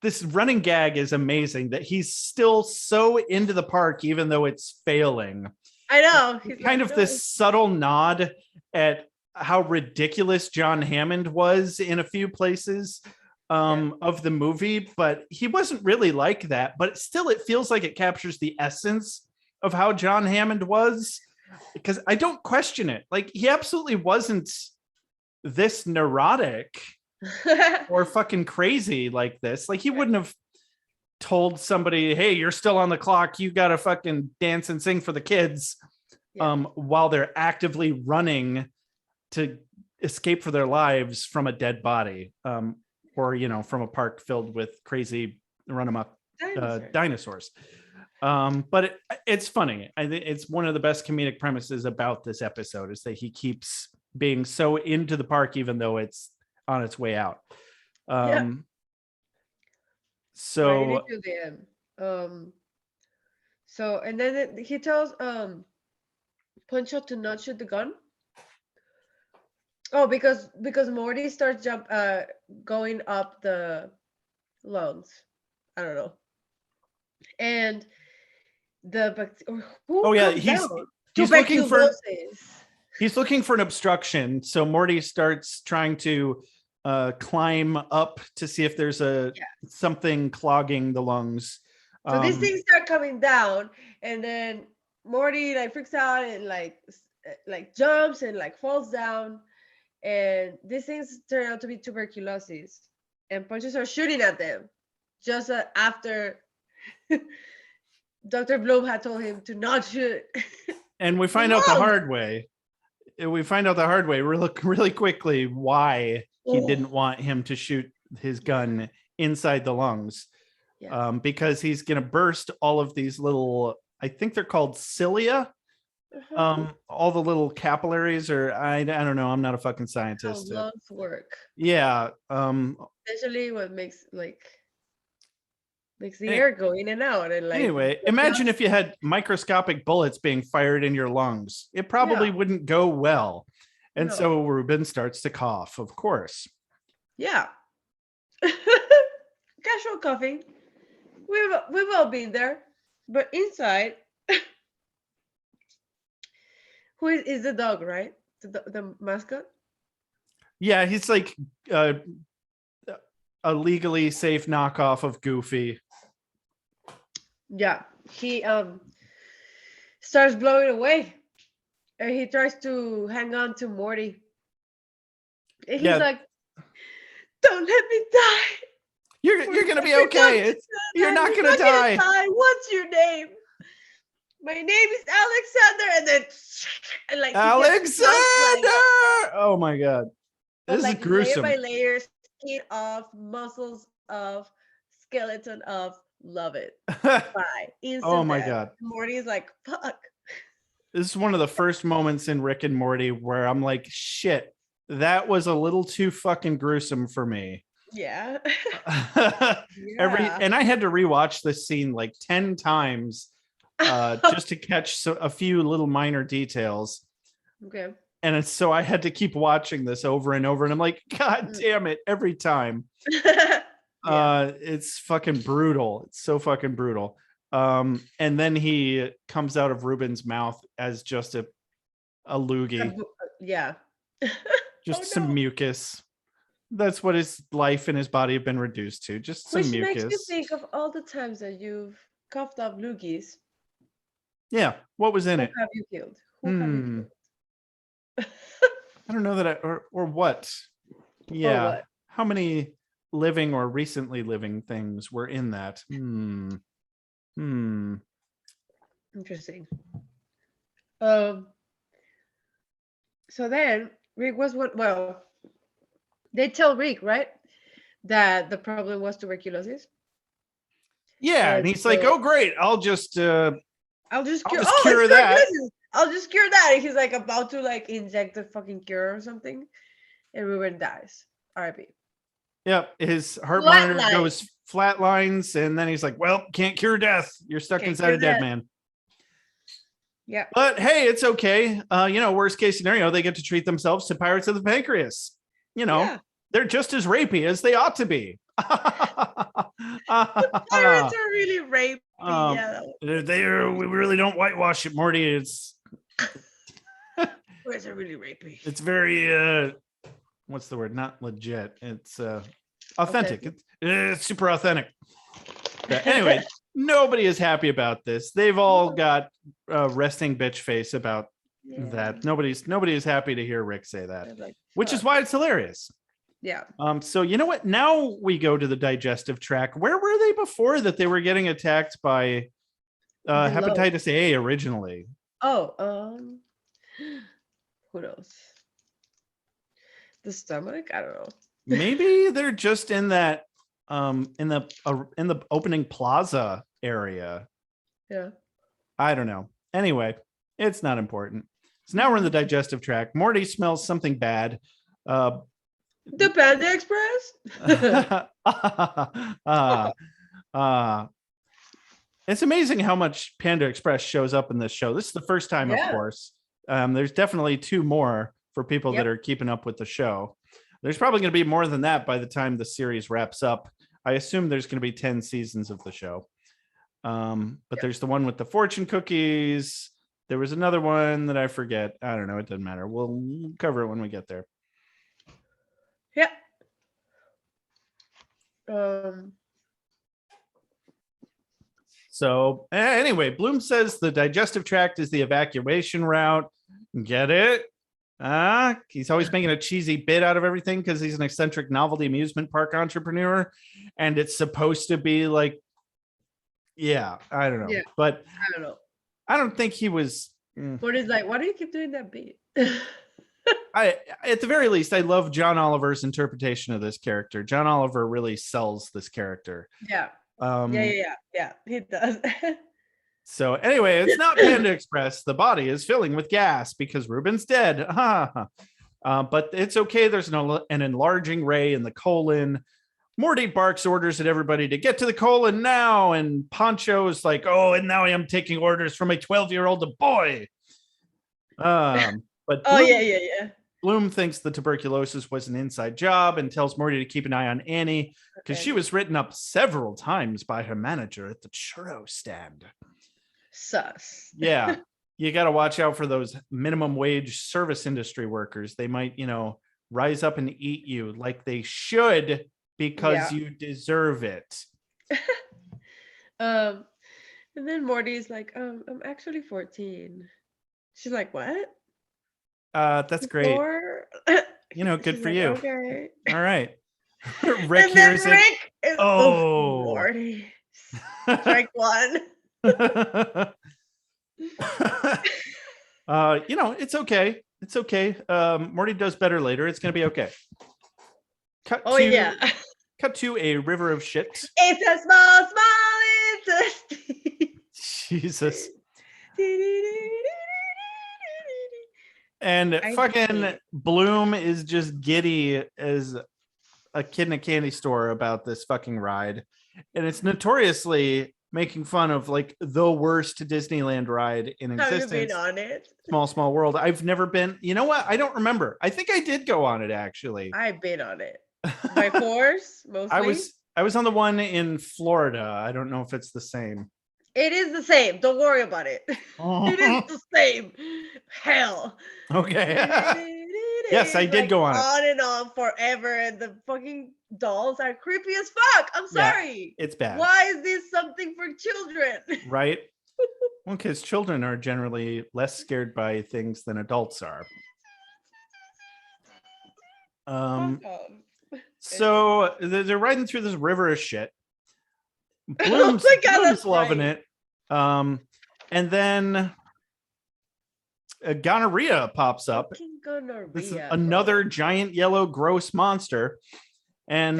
this running gag is amazing, that he's still so into the park even though it's failing. I know. He's kind of this subtle nod at how ridiculous John Hammond was in a few places of the movie, but he wasn't really like that. But still, it feels like it captures the essence of how John Hammond was, because I don't question it. Like, he absolutely wasn't this neurotic or fucking crazy like this. Like, he wouldn't have told somebody, "Hey, you're still on the clock. You got to fucking dance and sing for the kids," while they're actively running to escape for their lives from a dead body, or from a park filled with crazy run amok dinosaurs. But it's funny. I think it's one of the best comedic premises about this episode, is that he keeps being so into the park even though it's on its way out. So and then he tells Puncho to not shoot the gun. Oh, because Morty starts going up the lungs. I don't know. And he's looking for an obstruction. So Morty starts trying to climb up to see if there's something clogging the lungs. So these things start coming down, and then Morty freaks out and like jumps and falls down. and these things turn out to be tuberculosis, and punches are shooting at them just after Dr. Bloom had told him to not shoot. And we find out the hard way. Really quickly why he didn't want him to shoot his gun inside the lungs. Yeah. Because he's going to burst all of these little, I think they're called cilia. All the little capillaries, or I don't know. I'm not a fucking scientist. How lungs work. Yeah. Essentially what makes the air go in and out. And anyway, imagine if you had microscopic bullets being fired in your lungs. It probably wouldn't go well. And so Ruben starts to cough, of course. Yeah. Casual coughing. We've all been there. But inside, who is the dog, right? The mascot? Yeah, he's like a legally safe knockoff of Goofy. Yeah, he starts blowing away, and he tries to hang on to Morty. And he's like, "Don't let me die. You're gonna be okay. You're not gonna die. What's your name? My name is Alexander." And then, Alexander. Oh my god, this is gruesome. Layer by layer, skin off, muscles off, skeleton off. Love it. Bye. Oh my god. Morty's like, fuck. This is one of the first moments in Rick and Morty where I'm like, shit, that was a little too fucking gruesome for me. Yeah. And I had to rewatch this scene like 10 times just to catch a few little minor details. Okay. And so I had to keep watching this over and over, and I'm like, god damn it, every time. It's fucking brutal. It's so fucking brutal. And then he comes out of Ruben's mouth as just a loogie. Yeah. Just some mucus. That's what his life and his body have been reduced to. Just some mucus. Which makes me think of all the times that you've coughed up loogies. Yeah. What was in it? Who have you killed? Who have you killed? I don't know that or what. Yeah. Or what? How many living or recently living things were in that? Interesting. So then Rick was they tell Rick, right, that the problem was tuberculosis. Yeah, and he's like, "Oh, great! I'll just cure that. I'll just cure that." And he's like about to like inject the fucking cure or something, and Ruben dies. R.I.P. Yep, his heart monitor goes flatlines, and then he's like, "Well, can't cure death. You're stuck inside a dead man." Yeah, but hey, it's okay. Worst case scenario, they get to treat themselves to Pirates of the Pancreas. They're just as rapey as they ought to be. The pirates are really rapey. We really don't whitewash it, Morty. It's pirates are really rapey. It's very what's the word? Not legit. It's authentic. It's super authentic. But anyway, nobody is happy about this. They've all got resting bitch face about that. Nobody is happy to hear Rick say that, which is why it's hilarious. Yeah. So you know what? Now we go to the digestive tract. Where were they before that they were getting attacked by hepatitis A originally? Oh, who knows? The stomach? I don't know. Maybe they're just in that in the opening plaza area. Yeah. I don't know. Anyway, it's not important. So now we're in the digestive tract. Morty smells something bad. The Panda Express? It's amazing how much Panda Express shows up in this show. This is the first time, of course. There's definitely 2 more for people that are keeping up with the show. There's probably going to be more than that by the time the series wraps up. I assume there's going to be 10 seasons of the show. But there's the one with the fortune cookies. There was another one that I forget. I don't know. It doesn't matter. We'll cover it when we get there. Yeah. So anyway, Bloom says the digestive tract is the evacuation route. Get it? He's always making a cheesy bit out of everything because he's an eccentric novelty amusement park entrepreneur. And it's supposed to be like, yeah, I don't know. Yeah. But I don't know. I don't think he was. Morty's like, why do you keep doing that beat? At the very least, I love John Oliver's interpretation of this character. John Oliver really sells this character. Yeah. Yeah, he does. So anyway, it's not Panda Express. The body is filling with gas because Ruben's dead. But it's okay. There's an enlarging ray in the colon. Morty barks orders at everybody to get to the colon now. And Poncho's like, oh, and now I am taking orders from a 12-year-old boy. But Bloom, Bloom thinks the tuberculosis was an inside job and tells Morty to keep an eye on Annie because she was written up several times by her manager at the churro stand. Sus. Yeah. You got to watch out for those minimum wage service industry workers. They might, rise up and eat you like they should because you deserve it. And then Morty's like, I'm actually 14. She's like, what? That's great. Good for you. Okay. All right. Rick hears it. Oh, Morty. Strike one. It's okay. It's okay. Morty does better later. It's gonna be okay. Cut to a river of shit. It's a small, Jesus. And fucking Bloom is just giddy as a kid in a candy store about this fucking ride. And it's notoriously making fun of like the worst Disneyland ride in existence. Have you been on it? Small World. I've never been. You know what? I don't remember. I think I did go on it actually. I've been on it. By force, mostly. I was on the one in Florida. I don't know if it's the same. It is the same. Don't worry about it. It is the same. Hell. Okay. Yes, I did go on it. On and on forever, and the fucking dolls are creepy as fuck. I'm sorry. Yeah, it's bad. Why is this something for children? Right? Well, because children are generally less scared by things than adults are. So they're riding through this river of shit. Bloom's loving it. And then gonorrhea pops up. This is another giant yellow gross monster. And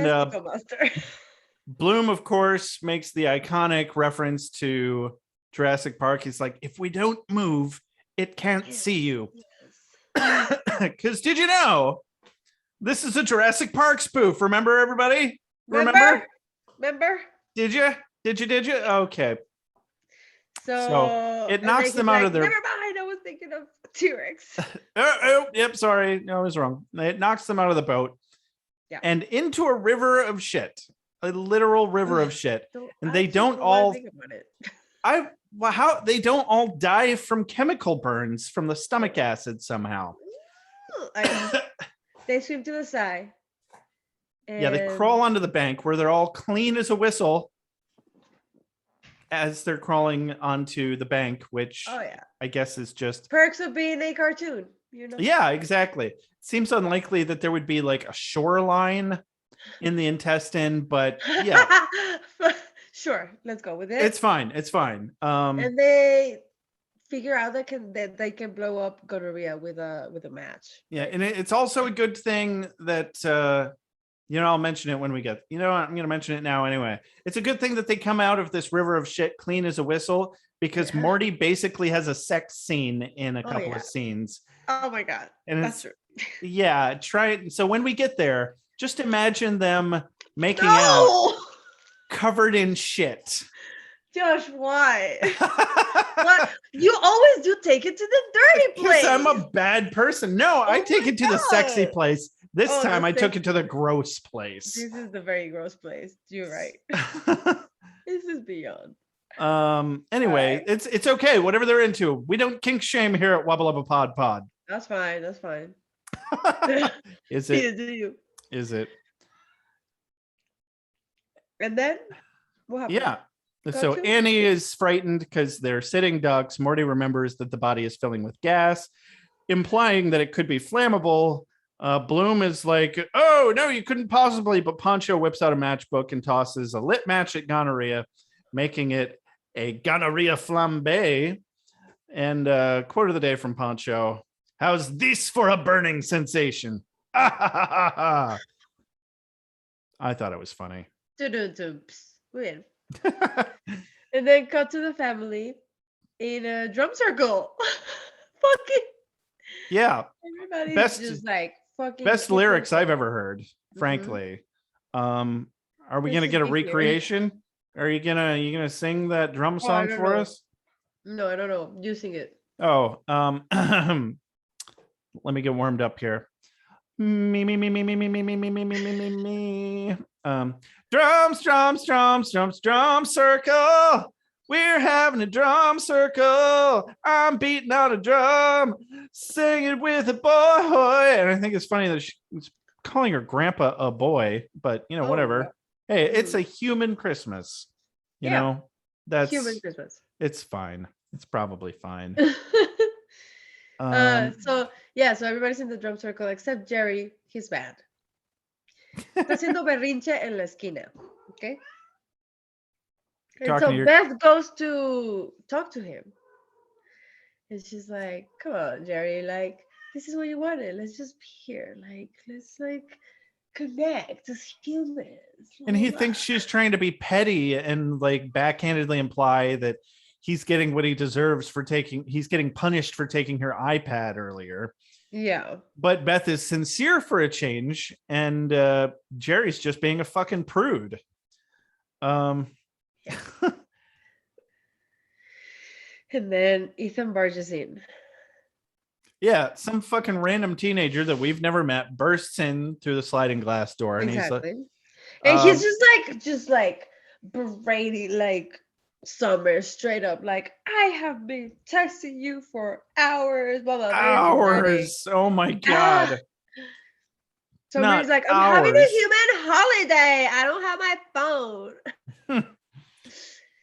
Bloom, of course, makes the iconic reference to Jurassic Park. He's like, if we don't move, it can't see you. Because did you know this is a Jurassic Park spoof? Remember, everybody? Remember? Did you? Okay. So it knocks them out of their. Never mind. I was thinking of T-Rex. Yep. Sorry. No, I was wrong. It knocks them out of the boat. Yeah. And into a river of shit, a literal river of shit. And they don't all. How they don't all die from chemical burns from the stomach acid somehow. They swim to the side. Yeah, they crawl onto the bank where they're all clean as a whistle as they're crawling onto the bank, which I guess is just perks of being a cartoon. Yeah, exactly. Seems unlikely that there would be like a shoreline in the intestine, but yeah. Sure, let's go with it. It's fine. And they figure out that they can blow up gonorrhea with a match. Yeah, and it's also a good thing that I'll mention it when we get. I'm going to mention it now anyway. It's a good thing that they come out of this river of shit clean as a whistle because Morty basically has a sex scene in a couple of scenes. Oh my god, and that's true. Yeah, try it. So when we get there, just imagine them making out covered in shit. Josh, why? What? You always do take it to the dirty place. Because I'm a bad person. No, I take it to the sexy place. This time I took it to the gross place. This is the very gross place. You're right. This is beyond. Anyway, it's okay. Whatever they're into. We don't kink shame here at Wubba Lubba PodPod. That's fine. Is it? Is it? And then what happened? Yeah. So Annie is frightened because they're sitting ducks. Morty remembers that the body is filling with gas. implying that it could be flammable. Bloom is like, oh, no, you couldn't possibly. But Poncho whips out a matchbook and tosses a lit match at gonorrhea, making it a gonorrhea flambe. And quote of the day from Poncho: how's this for a burning sensation? I thought it was funny. Weird. And then cut to the family in a drum circle. Fucking yeah. Everybody's just like fucking best lyrics I've ever heard, frankly. Are we gonna get a recreation? Are you gonna sing that drum song for us? No, I don't know. You sing it. Oh, let me get warmed up here. Me. Drums, drum circle. We're having a drum circle. I'm beating on a drum, singing with a boy. And I think it's funny that she's calling her grandpa a boy, but whatever. Hey, it's a human Christmas. You know, that's human Christmas. It's fine. It's probably fine. So everybody's in the drum circle except Jerry. He's bad. Está haciendo berrinche en la esquina. Okay. And so Beth goes to talk to him. And she's like, come on, Jerry, like, this is what you wanted. Let's just be here. Like, let's connect as humans. And he thinks she's trying to be petty and like backhandedly imply that he's getting what he deserves he's getting punished for taking her iPad earlier. Yeah. But Beth is sincere for a change, and Jerry's just being a fucking prude. Yeah. And then Ethan barges in. Yeah, some fucking random teenager that we've never met bursts in through the sliding glass door, and exactly. He's just like berating like Summer straight up, like, I have been texting you for hours, blah blah blah. Hours. Oh my god. Summer's like, I'm having a human holiday. I don't have my phone.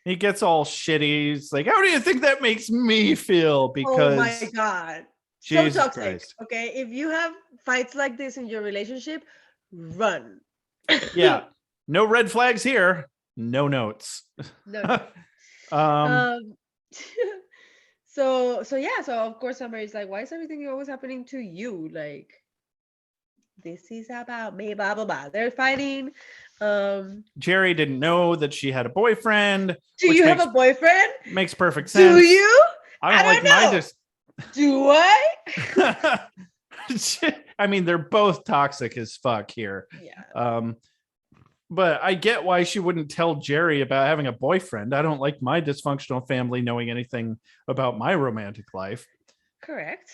He gets all shitty. He's like, how do you think that makes me feel? Because oh my god. Jesus so toxic. Christ. Okay. If you have fights like this in your relationship, run. Yeah. No red flags here. No notes. No. So of course somebody's like, why is everything always happening to you? Like, this is about me, blah blah blah. They're fighting. Jerry didn't know that she had a boyfriend. Do you have a boyfriend? Makes perfect sense. Do you? I don't know. Do I? I mean, they're both toxic as fuck here. Yeah. But I get why she wouldn't tell Jerry about having a boyfriend. I don't like my dysfunctional family knowing anything about my romantic life. Correct.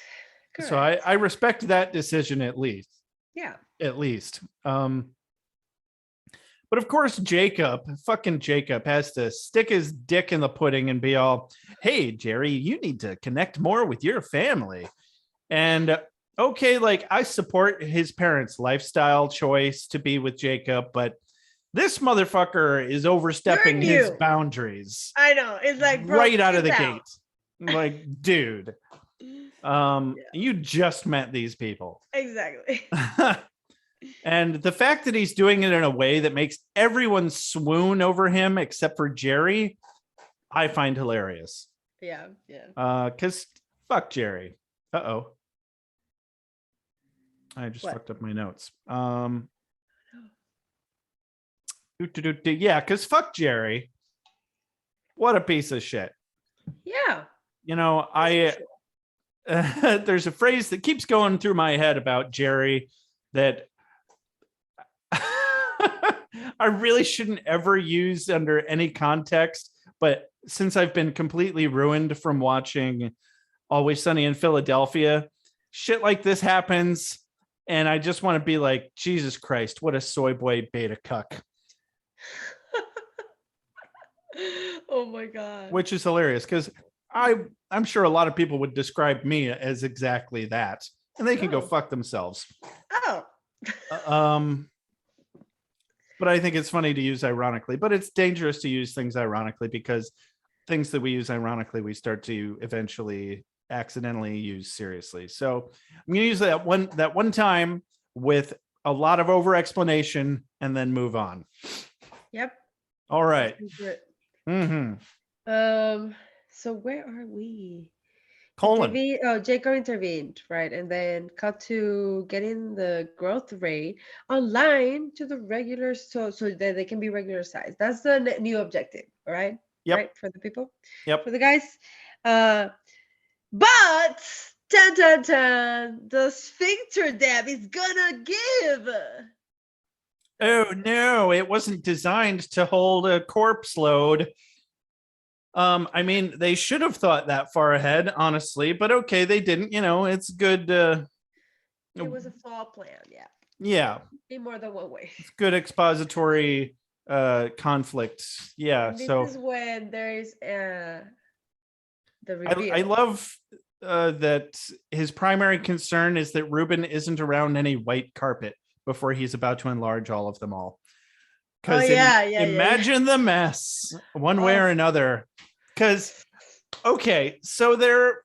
So I respect that decision at least. Yeah. At least. But of course, fucking Jacob has to stick his dick in the pudding and be all, hey, Jerry, you need to connect more with your family. And okay, like, I support his parents' lifestyle choice to be with Jacob, but this motherfucker is overstepping his boundaries. I know. It's like, bro, right out of the gate. Like, dude, you just met these people. Exactly. And the fact that he's doing it in a way that makes everyone swoon over him except for Jerry, I find hilarious. Yeah. Because fuck Jerry. Uh-oh. I just fucked up my notes. Yeah, because fuck Jerry. What a piece of shit. Yeah. There's a phrase that keeps going through my head about Jerry that I really shouldn't ever use under any context, but since I've been completely ruined from watching Always Sunny in Philadelphia, shit like this happens, and I just want to be like, Jesus Christ, what a soy boy beta cuck. Oh my god. Which is hilarious, because I'm sure a lot of people would describe me as exactly that, and they can go fuck themselves. Oh. But I think it's funny to use ironically, but it's dangerous to use things ironically, because things that we use ironically, we start to eventually accidentally used seriously. So I'm going to use that one time with a lot of over explanation and then move on. Yep. All right. Mm-hmm. So where are we? Colon. Jacob intervened, right? And then cut to getting the growth rate online to the regular, so that they can be regular size. That's the new objective, all right? Yep. Right, for the people. Yep. For the guys. But dun dun dun, the sphincter dam is gonna give. Oh no, it wasn't designed to hold a corpse load. I mean, they should have thought that far ahead, honestly, but okay, they didn't. It's good. It was a flaw plan, yeah. Yeah. In more than one way. It's good expository conflict. Yeah. And this so is when there is the reveal. I love that his primary concern is that Ruben isn't around any white carpet before he's about to enlarge all of them all. Because imagine the mess one way or another. Because, okay, so they're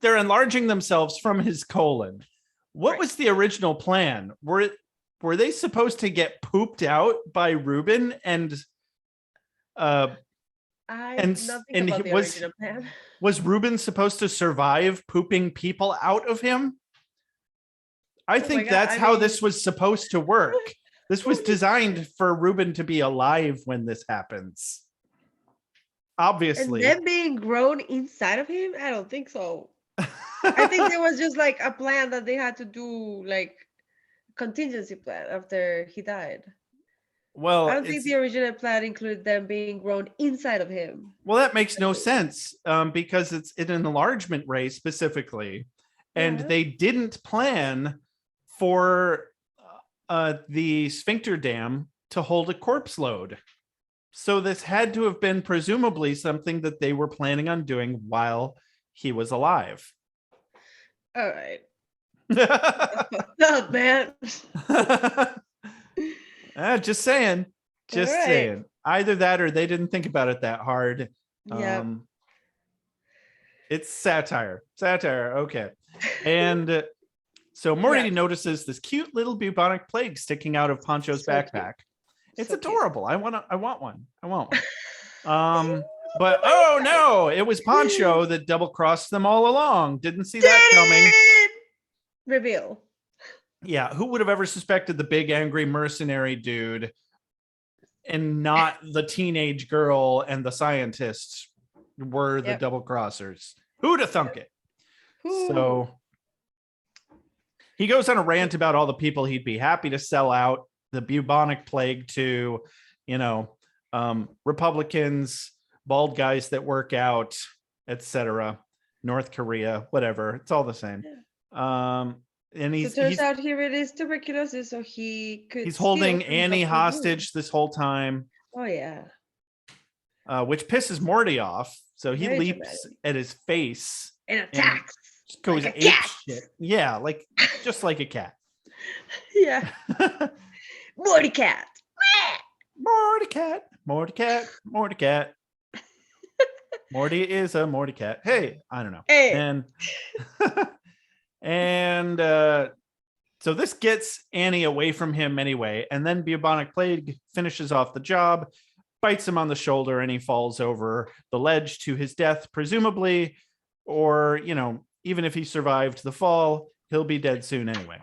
enlarging themselves from his colon. What was the original plan? Were they supposed to get pooped out by Ruben and was Ruben supposed to survive pooping people out of him? I think that's how this was supposed to work. This was designed for Ruben to be alive when this happens. Obviously. And then being grown inside of him? I don't think so. I think there was just like a plan that they had to do, like contingency plan after he died. Well, I don't think the original plan included them being grown inside of him. Well, that makes no sense because it's an enlargement ray specifically, and they didn't plan for the sphincter dam to hold a corpse load. So this had to have been presumably something that they were planning on doing while he was alive. All right. No, man. Just saying. Saying. Either that or they didn't think about it that hard. Yeah. It's satire. Okay. And so Morty notices this cute little bubonic plague sticking out of Poncho's backpack. It's adorable. Cute. I want one. But oh no, it was Poncho that double-crossed them all along. Didn't see that coming. Reveal. Yeah, who would have ever suspected the big angry mercenary dude and not the teenage girl and the scientists were the double-crossers? Who'd have thunk it? So he goes on a rant about all the people he'd be happy to sell out the bubonic plague to, Republicans, bald guys that work out, etc. North Korea, whatever. It's all the same. And turns out here it is tuberculosis, so he's holding Annie hostage this whole time. Oh yeah. Which pisses Morty off. So he leaps at his face and attacks. Just goes like ape shit. Yeah, just like a cat. Yeah. Morty cat. Morty cat. Morty is a Morty cat. Hey, I don't know. Hey. And so this gets Annie away from him anyway. And then bubonic plague finishes off the job, bites him on the shoulder, and he falls over the ledge to his death, presumably. Or, even if he survived the fall, he'll be dead soon anyway.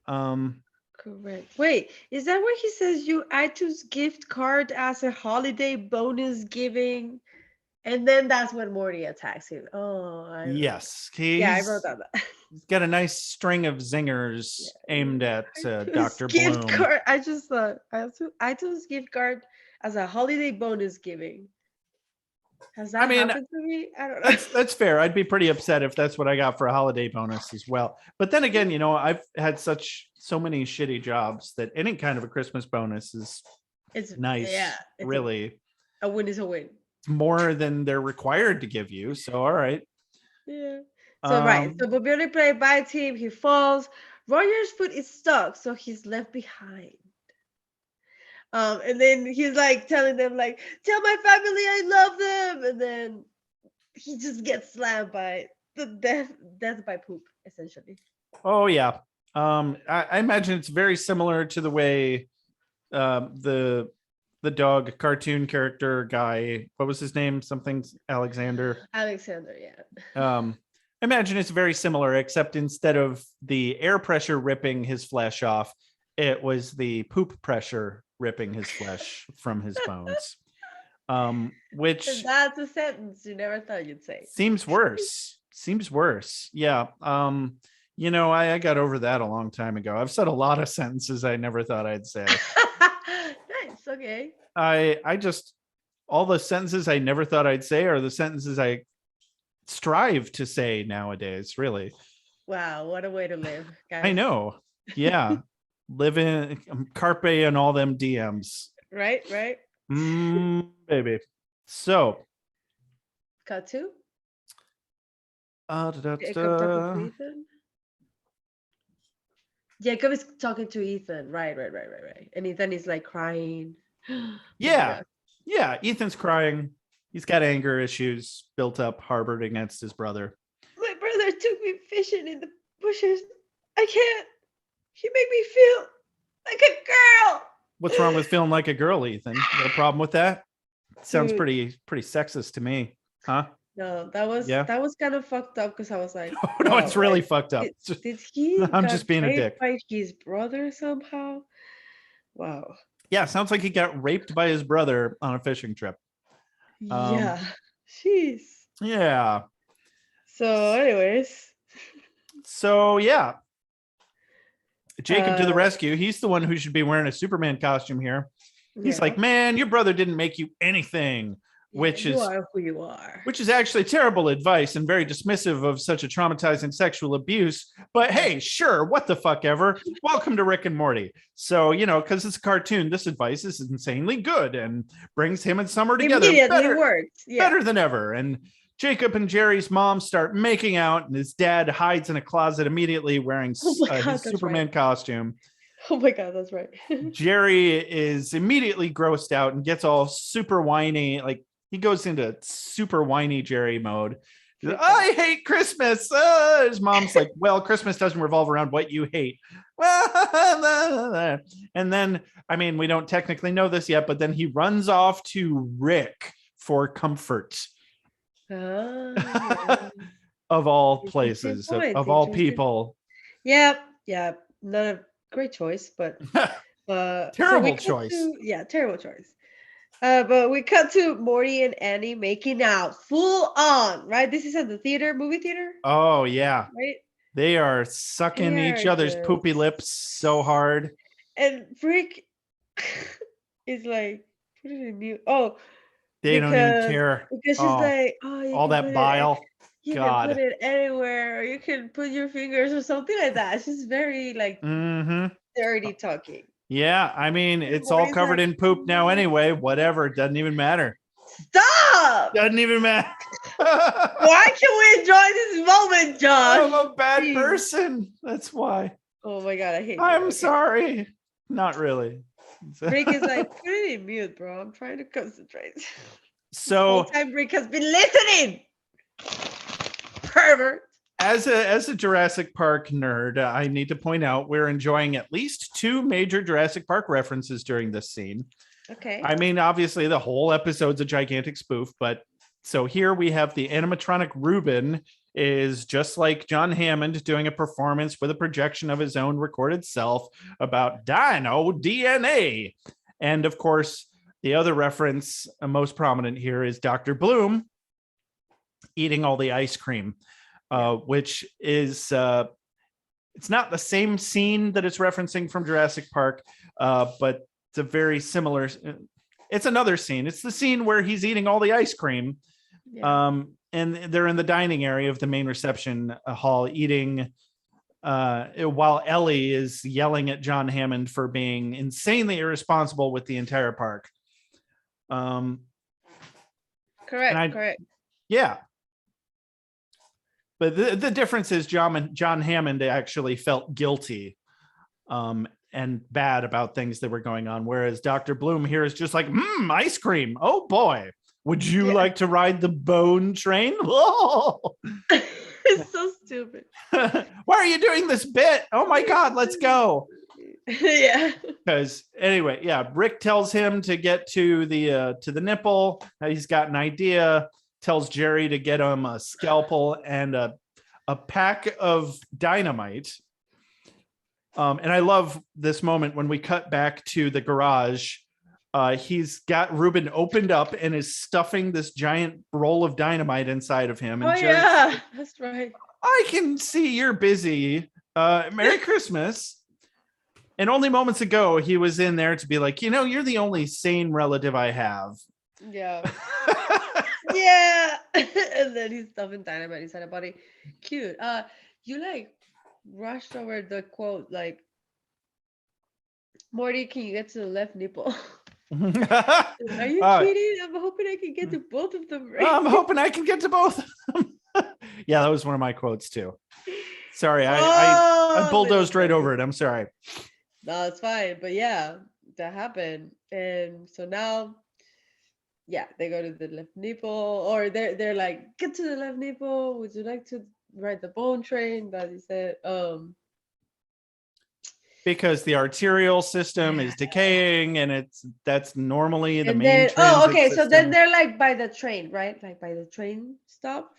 Correct. Wait, is that where he says you iTunes gift card as a holiday bonus giving? And then that's when Morty attacks him. Oh, yes. I wrote that. He's got a nice string of zingers aimed at Dr. Gift Bloom. Card. I just thought iTunes gift card as a holiday bonus giving. Has that happened to me? I don't know. That's fair. I'd be pretty upset if that's what I got for a holiday bonus as well. But then again, I've had so many shitty jobs that any kind of a Christmas bonus is nice. Yeah, really. A win is a win. More than they're required to give you. So all right. Yeah. So Bobby Play bites him, he falls. Roger's foot is stuck, so he's left behind. And then he's like telling them, like, tell my family I love them. And then he just gets slammed by the death by poop, essentially. Oh yeah. I imagine it's very similar to the way the dog cartoon character guy, what was his name? Something Alexander. Alexander, yeah. I imagine it's very similar, except instead of the air pressure ripping his flesh off, it was the poop pressure ripping his flesh from his bones. Which And that's a sentence you never thought you'd say. seems worse. Yeah. I got over that a long time ago. I've said a lot of sentences I never thought I'd say. Nice. Okay. I just, all the sentences I never thought I'd say are the sentences I strive to say nowadays, really. Wow, what a way to live, guys. I know. Yeah. Living carpe and all them DMs. Right. Baby. So Cut to Jacob talking to Ethan. Jacob is talking to Ethan. Right. And Ethan is like crying. Yeah. Ethan's crying. He's got anger issues built up, harbored against his brother. My brother took me fishing in the bushes. I can't. He made me feel like a girl. What's wrong with feeling like a girl, Ethan? You got a problem with that? Sounds Dude. pretty sexist to me, huh? No, that was kind of fucked up because I was like, no, it's really fucked up. Did he? I'm just being a dick. By his brother somehow. Wow. Yeah, sounds like he got raped by his brother on a fishing trip. Yeah. Jeez. Yeah. So, anyways. So yeah. Jacob to the rescue. He's the one who should be wearing a Superman costume here. He's like, man, your brother didn't make you anything. Which you are who you are. Which is actually terrible advice and very dismissive of such a traumatizing sexual abuse. But hey, sure, what the fuck ever. Welcome to Rick and Morty. So, because it's a cartoon, this advice is insanely good and brings him and Summer together better than ever. And Jacob and Jerry's mom start making out, and his dad hides in a closet immediately wearing his Superman costume. Oh my God, that's right. Jerry is immediately grossed out and gets all super whiny, like he goes into super whiny Jerry mode. Like, I hate Christmas. His mom's like, well, Christmas doesn't revolve around what you hate. And then, we don't technically know this yet, but then he runs off to Rick for comfort. Of all places, of all people. Yep. Not a great choice, but terrible choice. Terrible choice. But we cut to Morty and Annie making out full on, right? This is at the movie theater. Oh yeah, right. They are sucking each other's poopy lips so hard. And Rick is like, put it in mute. Oh, they don't even care because she's like, all that bile. You can put it anywhere, or you can put your fingers or something like that. She's very like dirty talking. Yeah, it's all covered in poop now anyway. Whatever, it doesn't even matter. Stop! Doesn't even matter. Why can we enjoy this moment, Josh? I'm a bad person. That's why. Oh my God, I hate you. I'm sorry. Not really. Rick is like, put it in mute, bro. I'm trying to concentrate. So the whole time Rick has been listening. Pervert. As a Jurassic Park nerd, I need to point out we're enjoying at least 2 major Jurassic Park references during this scene. Okay. Obviously the whole episode's a gigantic spoof, but so here we have the animatronic Ruben is just like John Hammond doing a performance with a projection of his own recorded self about dino DNA. And of course, the other reference most prominent here is Dr. Bloom eating all the ice cream. Which is it's not the same scene that it's referencing from Jurassic Park, but it's a very similar. It's another scene. It's the scene where he's eating all the ice cream, and they're in the dining area of the main reception hall eating, while Ellie is yelling at John Hammond for being insanely irresponsible with the entire park. Correct. Yeah. But the difference is John Hammond actually felt guilty and bad about things that were going on, whereas Dr. Bloom here is just like, ice cream. Oh boy, Would you like to ride the bone train? Oh. It's so stupid. Why are you doing this bit? Oh my God, let's go. Yeah. Because anyway, yeah, Rick tells him to get to the nipple. He's got an idea. Tells Jerry to get him a scalpel and a pack of dynamite. And I love this moment when we cut back to the garage. He's got Ruben opened up and is stuffing this giant roll of dynamite inside of him. And Jerry's yeah, that's right. I can see you're busy. Merry Christmas. And only moments ago, he was in there to be like, you're the only sane relative I have. Yeah. Yeah. And then he's stuffing dynamite inside a body. Cute. You like rushed over the quote like, Morty, can you get to the left nipple? Are you kidding? I'm hoping I can get to both of them right. I'm hoping I can get to both of them. Yeah, that was one of my quotes too. Sorry, I bulldozed right over it. I'm sorry. No, it's fine. But yeah, that happened. And so now, yeah, they go to the left nipple, or they're like, get to the left nipple. Would you like to ride the bone train? But he said, because the arterial system is decaying, and that's normally the main. Then, okay. System. So then they're like by the train, right? Like by the train stop.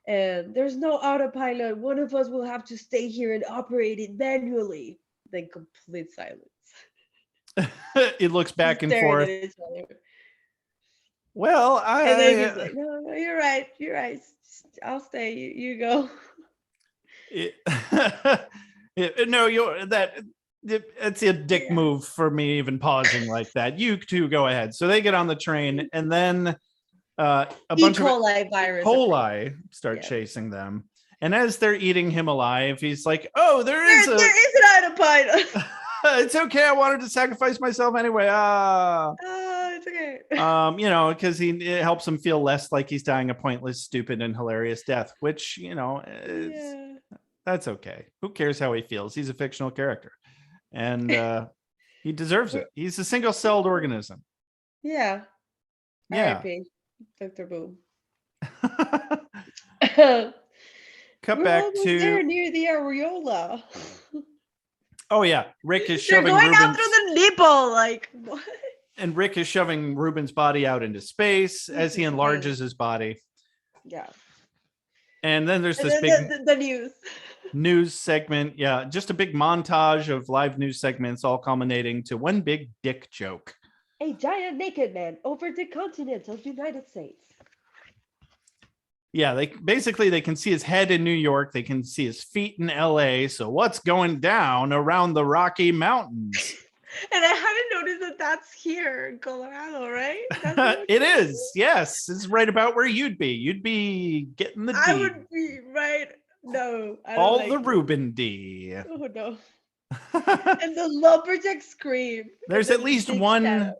And there's no autopilot. One of us will have to stay here and operate it manually. Then complete silence. It looks back and forth. Well, and then he's like, no, you're right. I'll stay. You go. It's a dick move for me even pausing like that. You two go ahead. So they get on the train, and then a bunch of virus coli start chasing them. And as they're eating him alive, he's like, "Oh, there is an autopilot. It's okay. I wanted to sacrifice myself anyway. It's okay. Because it helps him feel less like he's dying a pointless, stupid, and hilarious death. Which that's okay. Who cares how he feels? He's a fictional character, and he deserves it. He's a single-celled organism. Yeah. Yeah. R.I.P. Dr. Boom. Cut back to there near the areola. Oh yeah, Rick is shoving going out through the nipple. Like what? And Rick is shoving Ruben's body out into space as he enlarges his body. Yeah. And then there's this big the news segment. Yeah, just a big montage of live news segments, all culminating to one big dick joke. A giant naked man over the continent of the United States. Yeah, they can see his head in New York. They can see his feet in LA. So what's going down around the Rocky Mountains? And I hadn't noticed that's here in Colorado, right? It is. Yes, it's right about where you'd be. You'd be getting the D. I would be right. No, I don't all like the it. Ruben D. Oh no. And the lumberjack scream. There's at least one. Shadow.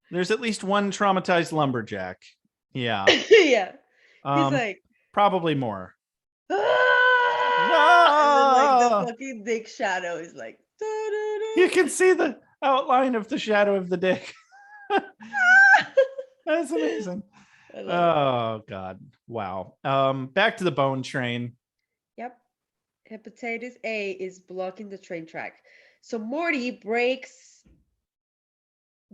There's at least one traumatized lumberjack. Yeah. Yeah. He's like. Probably more. Ah! No! And then, like the fucking dick shadow is like. You can see the outline of the shadow of the dick. That's amazing. Oh God! Wow. Back to the bone train. Yep. Hepatitis A is blocking the train track, so Morty breaks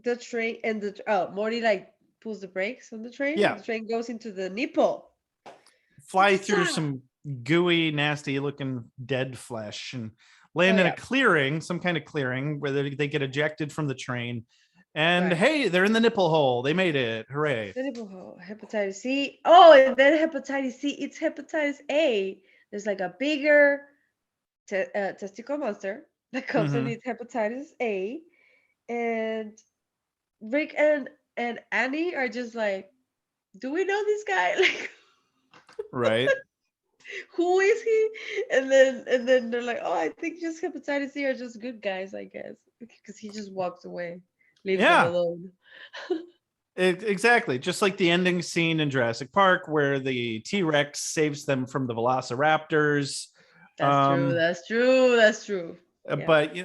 the train, and Morty like pulls the brakes on the train. Yeah. And the train goes into the nipple. Fly through some gooey, nasty looking dead flesh and land in a clearing, some kind of clearing where they get ejected from the train. And hey, they're in the nipple hole. They made it. Hooray. The nipple hole. Hepatitis C. Oh, and then hepatitis C. It's hepatitis A. There's like a bigger testicle monster that comes and eats hepatitis A. And Rick and Annie are just like, do we know this guy? Like, right. Who is he? And then they're like, oh, I think just hepatitis C are just good guys, I guess, because he just walks away, leaves them alone. Exactly, just like the ending scene in Jurassic Park where the T-Rex saves them from the velociraptors. That's true. Yeah. But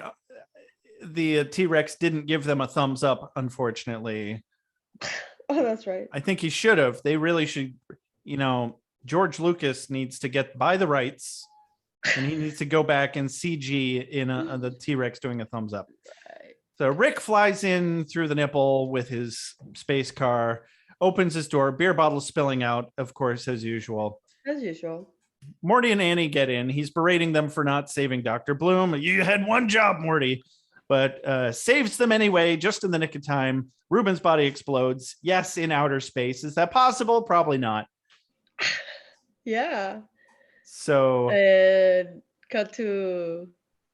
the T-Rex didn't give them a thumbs up, unfortunately. Oh, that's right. I think he should have. They really should, George Lucas needs to get by the rights and he needs to go back and CG in the T-Rex doing a thumbs up. Right. So Rick flies in through the nipple with his space car, opens his door, beer bottle spilling out, of course, as usual. As usual. Morty and Annie get in. He's berating them for not saving Dr. Bloom. You had one job, Morty, but saves them anyway, just in the nick of time. Ruben's body explodes. Yes, in outer space. Is that possible? Probably not. Yeah. So cut to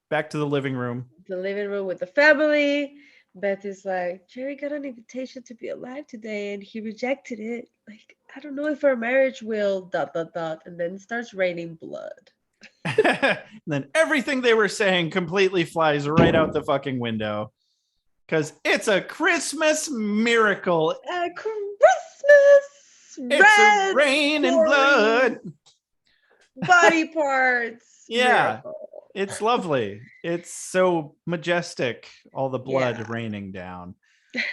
back to the living room. The living room with the family. Beth is like, Jerry got an invitation to be alive today and he rejected it. Like, I don't know if our marriage will ... And then starts raining blood. And then everything they were saying completely flies right out the fucking window. Because it's a Christmas miracle. A Christmas! It's a rain and blood. Body parts. Yeah. Miracle. It's lovely. It's so majestic. All the blood raining down.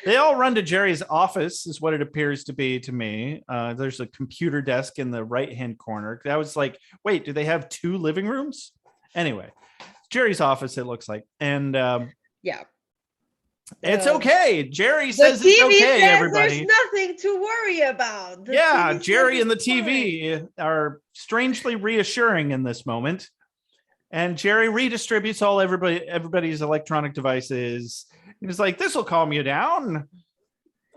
They all run to Jerry's office, is what it appears to be to me. There's a computer desk in the right-hand corner. I was like, wait, do they have two living rooms? Anyway, Jerry's office, it looks like. And it's okay. Jerry says it's okay, everybody. There's nothing to worry about. Jerry and the TV are strangely reassuring in this moment. And Jerry redistributes everybody's electronic devices. He's like, this will calm you down.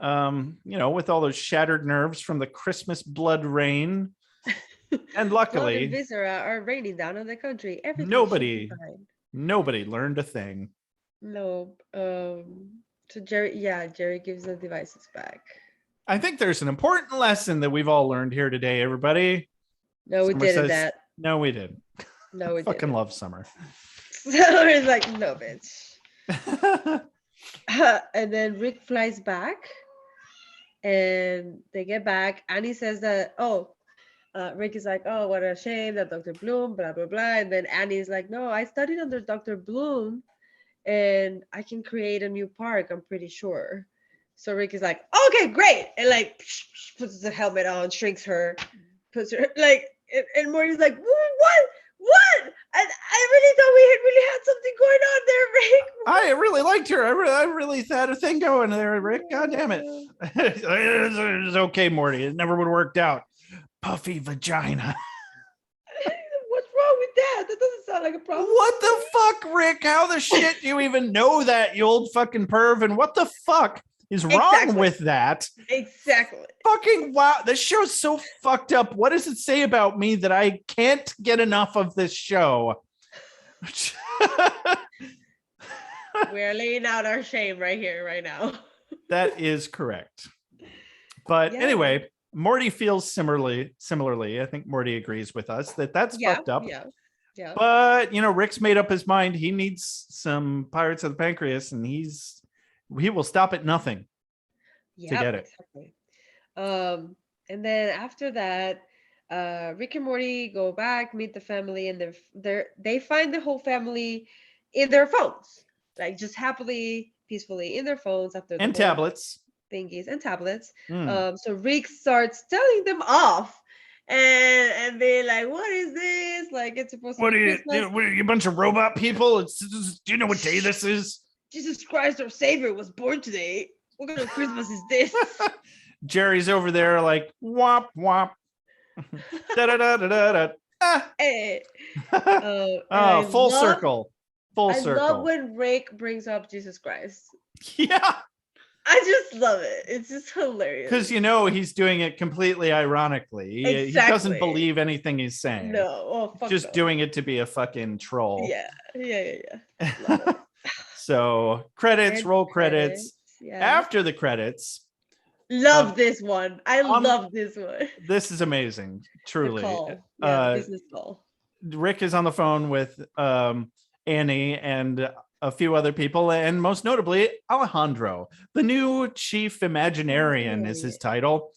With all those shattered nerves from the Christmas blood rain. And luckily, blood and viscera are raining down on the country. Nobody learned a thing. No. So Jerry gives the devices back. I think there's an important lesson that we've all learned here today, everybody. No, we didn't. No, we didn't. No, we fucking love Summer. Summer's like, no, bitch. And then Rick flies back, and they get back. Annie says that, Rick is like, oh, what a shame that Dr. Bloom, blah, blah, blah. And then Annie's like, no, I studied under Dr. Bloom, and I can create a new park, I'm pretty sure. So Rick is like, okay, great. And like, puts the helmet on, shrinks her, puts her, like, and Morty's like, what? I really thought we really had something going on there, Rick. I really liked her. I really had a thing going there, Rick. God damn it. It's okay, Morty. It never would have worked out. Puffy vagina. What's wrong with that? That doesn't sound like a problem. What the fuck, Rick? How the shit do you even know that, you old fucking perv? And what the fuck is wrong with that? Exactly. Fucking wow. This show's so fucked up. What does it say about me that I can't get enough of this show? We're laying out our shame right here, right now. That is correct. But anyway, Morty feels similarly. I think Morty agrees with us that that's fucked up. Yeah. But, Rick's made up his mind. He needs some Pirates of the Pancreas, and he will stop at nothing to get it. Exactly. And then after that, Rick and Morty go back, meet the family, and they find the whole family in their phones, like just happily, peacefully in their phones after and tablets thingies and tablets. So Rick starts telling them off, and they're like, "What is this? Like, it's supposed to be Christmas. What are you, a bunch of robot people? Do you know what day this is? Jesus Christ, our Savior was born today. What kind of Christmas is this?" Jerry's over there like womp womp. Da da da da da. Hey. Full circle. I love when Rick brings up Jesus Christ. Yeah. I just love it. It's just hilarious. Because he's doing it completely ironically. Exactly. He doesn't believe anything he's saying. No. Just doing it to be a fucking troll. Yeah. Love it. So roll credits. Yeah. After the credits. Love this one. I love this one. This is amazing. Truly. Business call. Rick is on the phone with Annie and a few other people, and most notably Alejandro, the new chief Imaginarian is his title.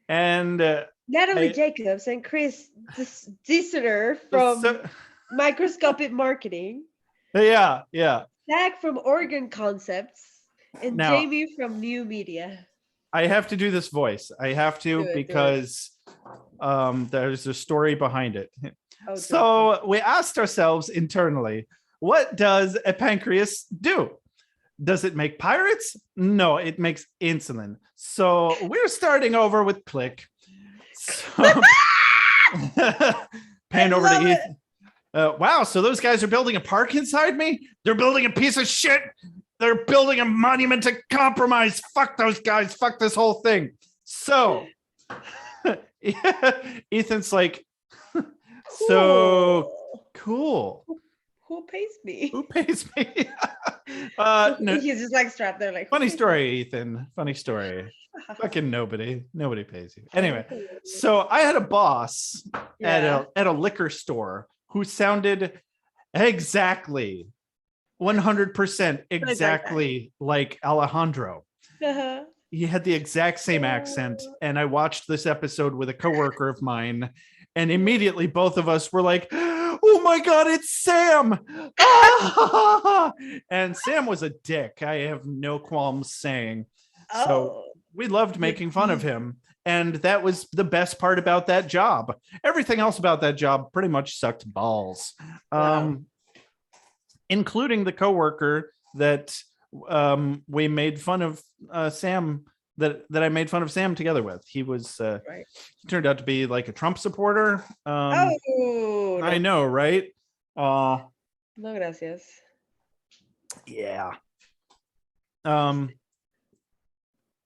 And Natalie Jacobs and Chris Dissiter from Microscopic Marketing. Yeah. Zach from Organ Concepts and Jamie from New Media. I have to do this voice. I have to because there's a story behind it. Oh, so we asked ourselves internally, what does a pancreas do? Does it make pirates? No, it makes insulin. So we're starting over with Click. So pan over to Ethan. Wow, so those guys are building a park inside me? They're building a piece of shit. They're building a monument to compromise. Fuck those guys. Fuck this whole thing. So Ethan's like, cool. So cool. Who pays me? Who pays me? No. He's just like strapped there like, funny story, Ethan. Funny story. Fucking nobody pays you. Anyway, so I had a boss at a liquor store who sounded exactly 100% exactly like Alejandro. Uh-huh. He had the exact same accent, and I watched this episode with a coworker of mine, and immediately both of us were like, oh my God, it's Sam. And Sam was a dick. I have no qualms saying. So we loved making fun of him. And that was the best part about that job. Everything else about that job pretty much sucked balls. Wow. Including the coworker that we made fun of Sam, that I made fun of Sam together with. He was he turned out to be like a Trump supporter. No. I know, right? No gracias. Yeah.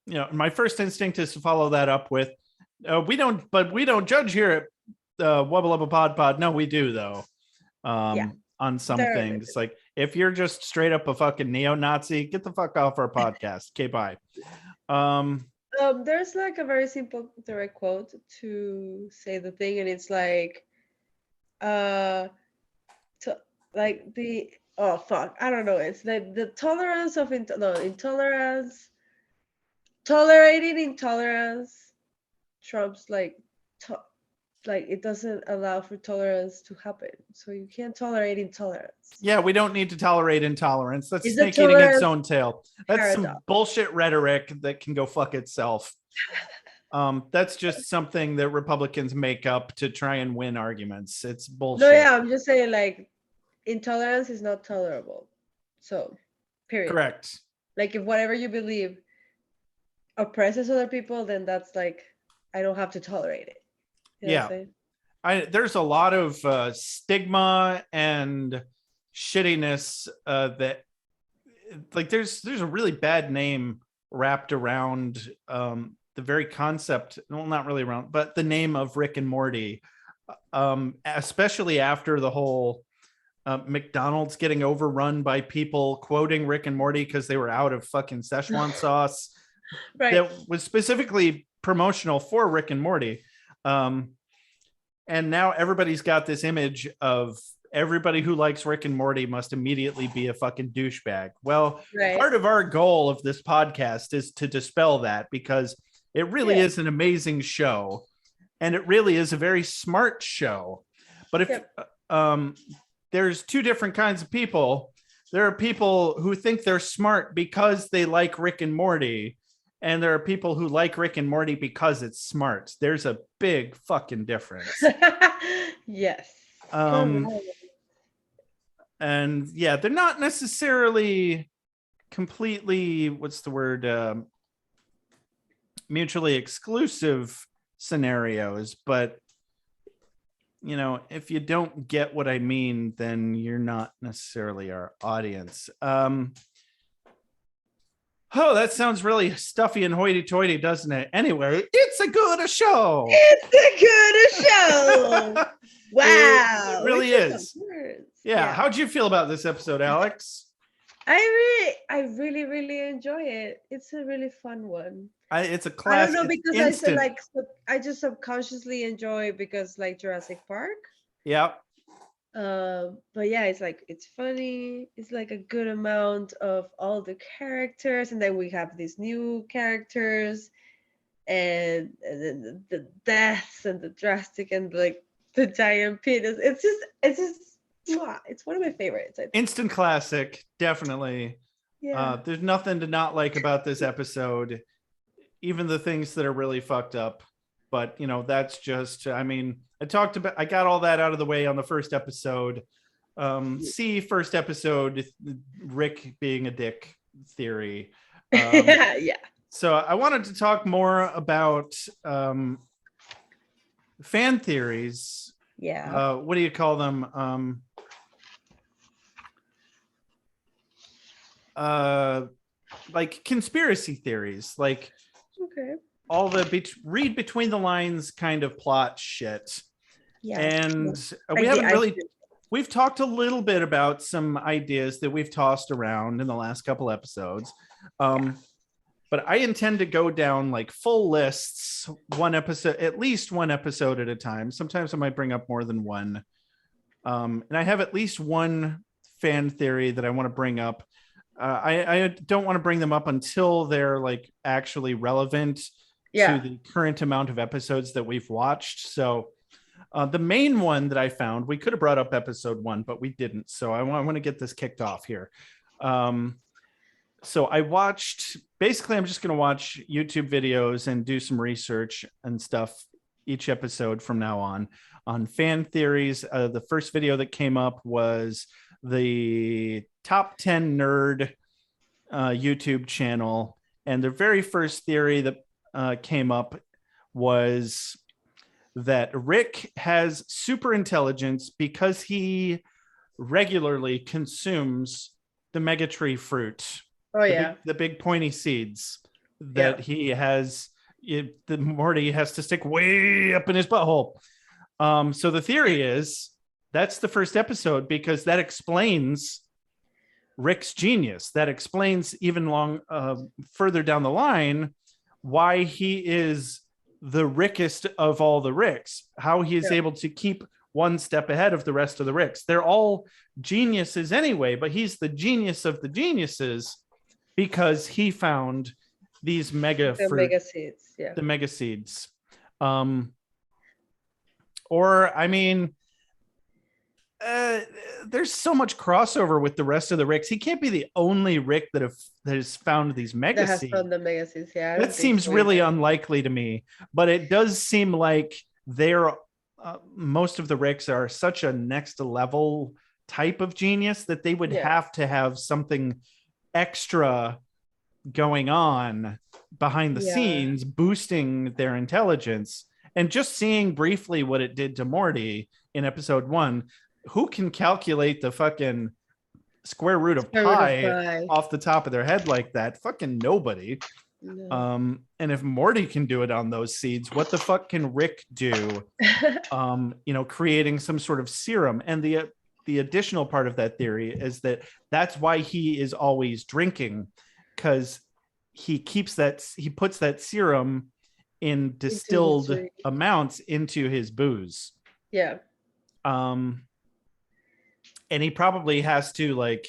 You know, my first instinct is to follow that up with we don't judge here at Wubba Lubba PodPod. No, we do though. On some things, like if you're just straight up a fucking neo-Nazi, get the fuck off our podcast. Okay, bye. There's like a very simple direct quote to say the thing, and it's like like the I don't know, it's like the tolerance of intolerance, tolerating intolerance trumps like it doesn't allow for tolerance to happen. So you can't tolerate intolerance. Yeah, we don't need to tolerate intolerance. That's snake eating its own tail. That's paradox. Some bullshit rhetoric that can go fuck itself. That's just something that Republicans make up to try and win arguments. It's bullshit. No, yeah, I'm just saying like intolerance is not tolerable. So, period. Correct. Like if whatever you believe oppresses other people, then that's like, I don't have to tolerate it. You know there's a lot of stigma and shittiness that like there's a really bad name wrapped around the very concept, well, not really around, but the name of Rick and Morty, especially after the whole McDonald's getting overrun by people quoting Rick and Morty because they were out of fucking Szechuan sauce. Right. That was specifically promotional for Rick and Morty. And now everybody's got this image of everybody who likes Rick and Morty must immediately be a fucking douchebag. Well, part of our goal of this podcast is to dispel that, because it really is an amazing show, and it really is a very smart show. But if there's two different kinds of people, there are people who think they're smart because they like Rick and Morty, and there are people who like Rick and Morty because it's smart. There's a big fucking difference. Yes. And yeah, they're not necessarily completely, what's the word? Mutually exclusive scenarios, but you know, if you don't get what I mean, then you're not necessarily our audience. Oh, that sounds really stuffy and hoity-toity, doesn't it? Anyway, it's a good show. It's a good show. Wow. It really is. Yeah. How'd you feel about this episode, Alex? I really enjoy it. It's a really fun one. It's a classic. I don't know, because I said like I just subconsciously enjoy because like Jurassic Park. Yeah. But yeah, it's like it's funny. It's like a good amount of all the characters, and then we have these new characters, and then the deaths and the drastic and like the giant pit. It's just it's one of my favorites. I think. Instant classic, definitely. Yeah. There's nothing to not like about this episode. even the things that are really fucked up. But that's just, I mean, I got all that out of the way on the first episode. First episode, Rick being a dick theory. Yeah. So I wanted to talk more about fan theories. Yeah. What do you call them? Like conspiracy theories, like all the read between the lines kind of plot shit. Yeah. And we've talked a little bit about some ideas that we've tossed around in the last couple episodes. But I intend to go down like full lists, at least one episode at a time. Sometimes I might bring up more than one. And I have at least one fan theory that I want to bring up. I don't want to bring them up until they're like actually relevant to the current amount of episodes that we've watched. So the main one that I found, we could have brought up episode 1, but we didn't. So I want to get this kicked off here. So I'm just going to watch YouTube videos and do some research and stuff each episode from now on fan theories. The first video that came up was the top 10 nerd YouTube channel. And the very first theory that came up was that Rick has super intelligence because he regularly consumes the mega tree fruit. The big pointy seeds that he has. The Morty has to stick way up in his butthole. So the theory is that's the first episode because that explains Rick's genius. That explains even further down the line why he is the Rickest of all the Ricks. How he is able to keep one step ahead of the rest of the Ricks. They're all geniuses anyway, but he's the genius of the geniuses because he found these mega seeds. The mega seeds. Or, I mean, there's so much crossover with the rest of the Ricks. He can't be the only Rick that has found these mega seeds. Found the mega seeds, yeah. That seems really unlikely to me, but it does seem like most of the Ricks are such a next level type of genius that they would have to have something extra going on behind the scenes, boosting their intelligence. And just seeing briefly what it did to Morty in episode 1, who can calculate the fucking square root of pi off the top of their head like that? Fucking nobody. No. And if Morty can do it on those seeds, what the fuck can Rick do? Creating some sort of serum. And the additional part of that theory is that that's why he is always drinking, because he puts that serum in distilled amounts into his booze. Yeah. And he probably has to like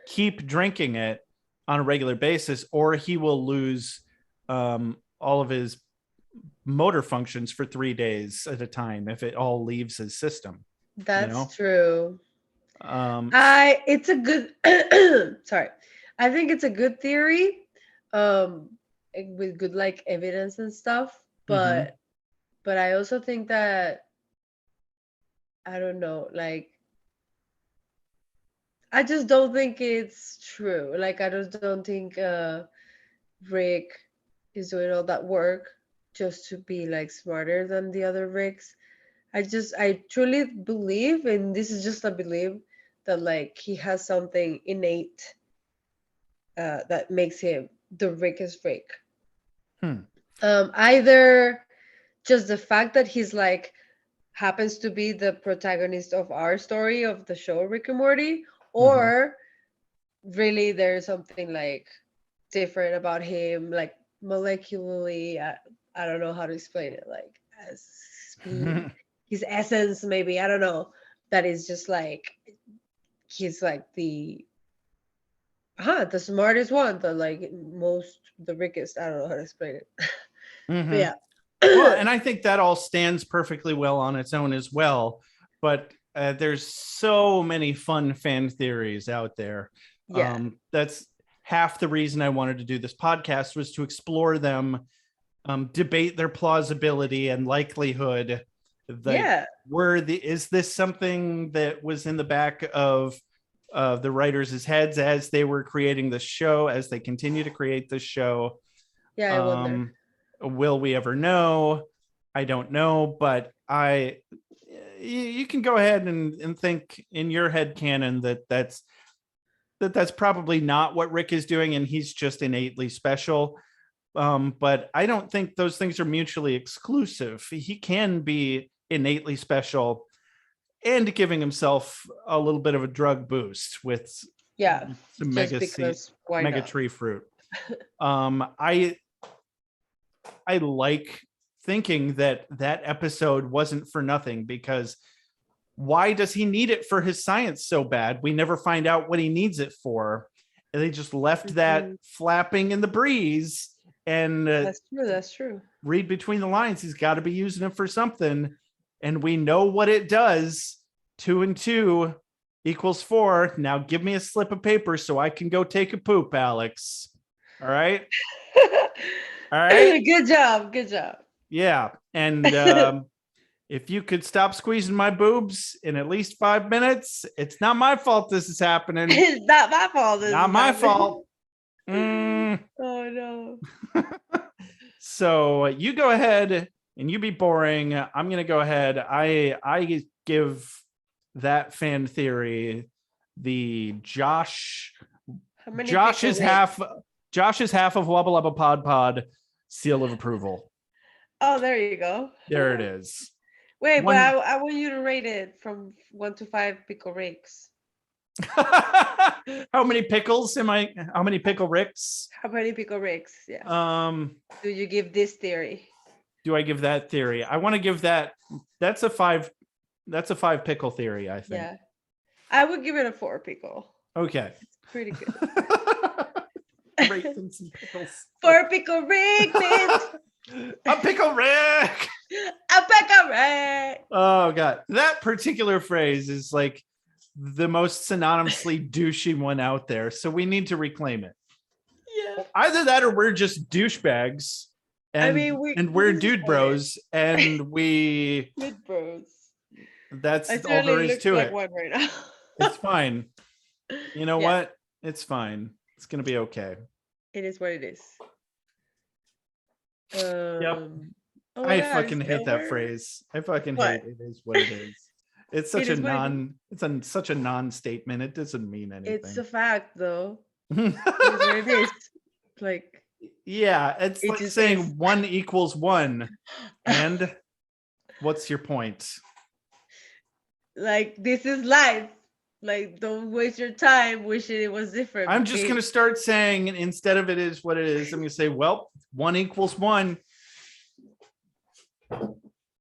keep drinking it on a regular basis, or he will lose all of his motor functions for 3 days at a time if it all leaves his system. That's true. It's a good sorry. I think it's a good theory, with good like evidence and stuff, but I also think that, I don't know, like I just don't think it's true. Like I just don't think Rick is doing all that work just to be like smarter than the other Ricks. I truly believe, and this is just a belief, that like he has something innate that makes him the Rickest Rick. Either just the fact that he's like happens to be the protagonist of our story of the show Rick and Morty, or really there's something like different about him, like molecularly. I don't know how to explain it, like as his essence, maybe, I don't know, that is just like he's like the smartest one, the like the Rickest. I don't know how to explain it. But yeah. Well, and I think that all stands perfectly well on its own as well, but there's so many fun fan theories out there. That's half the reason I wanted to do this podcast, was to explore them debate their plausibility and likelihood. Like, Yeah. is this something that was in the back of the writers' heads as they were creating the show, as they continue to create the show? Yeah, I wonder. Will we ever know? I don't know, but you can go ahead and think in your head canon that's probably not what Rick is doing, and he's just innately special. But I don't think those things are mutually exclusive. He can be innately special and giving himself a little bit of a drug boost with Yeah, some just because why mega not? tree fruit. I like thinking that episode wasn't for nothing, because why does he need it for his science so bad? We never find out what he needs it for. And they just left that flapping in the breeze. And that's true. That's true. Read between the lines. He's got to be using it for something. And we know what it does. 2 and 2 equals 4. Now give me a slip of paper so I can go take a poop, Alex. All right. All right. Good job. Good job. Yeah. And if you could stop squeezing my boobs in at least 5 minutes, it's not my fault this is happening. It's not my fault. Not my fault. Oh, no. So you go ahead and you be boring. I'm going to go ahead. I give that fan theory the Josh is half of Wubba Lubba PodPod seal of approval. Oh, there you go. There it is. Wait, but I want you to rate it from 1 to 5 pickle ricks. How many pickles am I? How many pickle ricks? How many pickle ricks? Yeah. Do you give this theory? Do I give that theory? I want to give that. That's a 5. That's a 5 pickle theory, I think. Yeah. I would give it a 4 pickle. Okay. It's pretty good. Some pickles. 4 pickle rick, bitch. A pickle Rick. A pickle Rick. Oh god, that particular phrase is like the most synonymously douchey one out there. So we need to reclaim it. Yeah. Either that, or we're just douchebags, and we're dude bros, and we dude bros. That's all there is to it. One right now. It's fine. You know what? It's fine. It's gonna be okay. It is what it is. Yep. I fucking hate that phrase. I fucking hate it. It is what it is. It's such such a non-statement. It doesn't mean anything. It's a fact though. It is what it is. Like, yeah, it's like saying 1 equals 1. And what's your point? Like, this is life. Like, don't waste your time wishing it was different. I'm just gonna start saying, instead of it is what it is, I'm gonna say, well, 1 equals 1.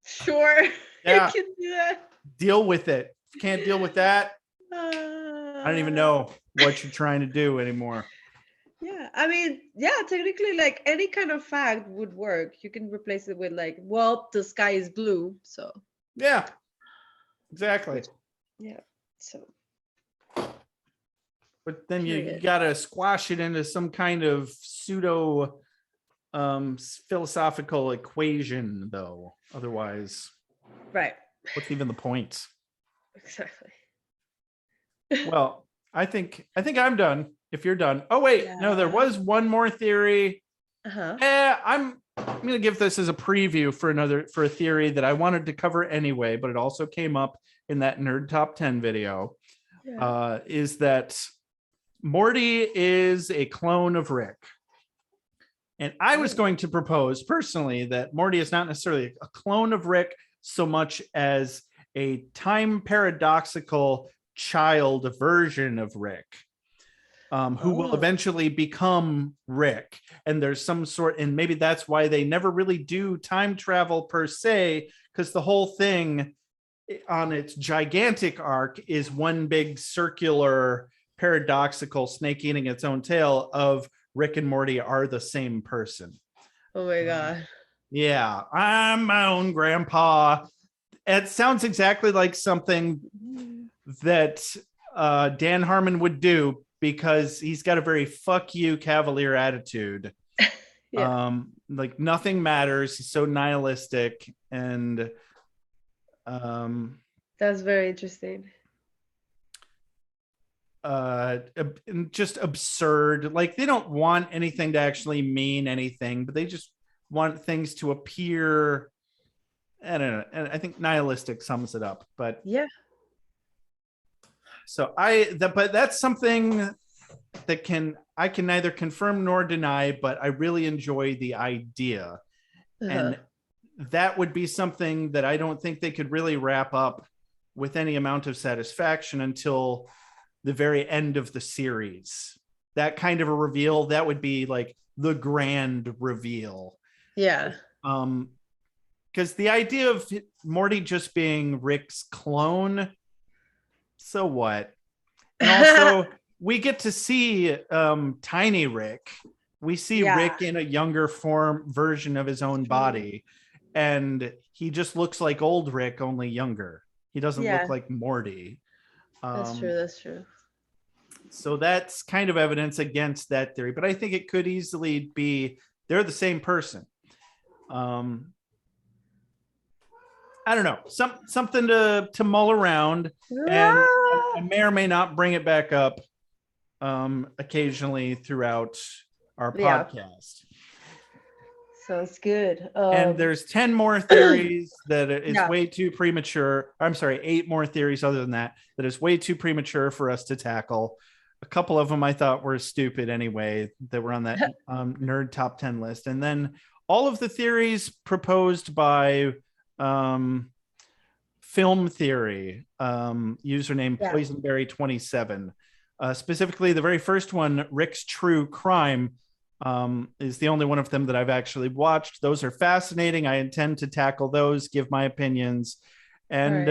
Sure. Yeah. You can do that. Deal with it. If you can't deal with that, I don't even know what you're trying to do anymore. Yeah, I mean, technically, like, any kind of fact would work. You can replace it with, like, well, the sky is blue, so. Yeah, exactly. Yeah, so. But then you gotta squash it into some kind of pseudo philosophical equation, though. Otherwise, right. What's even the point? Exactly. Well, I think I'm done. If you're done. Oh wait, no, there was one more theory. I'm gonna give this as a preview for a theory that I wanted to cover anyway, but it also came up in that Nerd Top 10 video. Yeah. Is that Morty is a clone of Rick. And I was going to propose personally that Morty is not necessarily a clone of Rick so much as a time paradoxical child version of Rick, who will eventually become Rick. And there's some sort, and maybe that's why they never really do time travel per se, because the whole thing on its gigantic arc is one big circular paradoxical snake eating its own tail of Rick and Morty are the same person. Oh my god. Yeah, I'm my own grandpa. It sounds exactly like something that Dan Harmon would do, because he's got a very fuck you cavalier attitude. Yeah. like nothing matters. He's so nihilistic and that's very interesting. Just absurd. Like they don't want anything to actually mean anything, but they just want things to appear. I don't know. And I think nihilistic sums it up. But yeah. So but that's something that I can neither confirm nor deny, but I really enjoy the idea. And that would be something that I don't think they could really wrap up with any amount of satisfaction until the very end of the series. That kind of a reveal, that would be like the grand reveal. Yeah. Because the idea of Morty just being Rick's clone, so what? And also, we get to see tiny Rick. We see Rick in a younger version of his own body. And he just looks like old Rick, only younger. He doesn't look like Morty. That's true. That's true. So that's kind of evidence against that theory. But I think it could easily be they're the same person. I don't know. Something to mull around. And I may or may not bring it back up occasionally throughout our podcast. Sounds good. And there's 10 more theories that it's way too premature. I'm sorry, 8 more theories other than that is way too premature for us to tackle. A couple of them I thought were stupid anyway, that were on that nerd top 10 list. And then all of the theories proposed by Film Theory, username Poisonberry27. Specifically, the very first one, Rick's True Crime, is the only one of them that I've actually watched. Those are fascinating. I intend to tackle those, give my opinions. And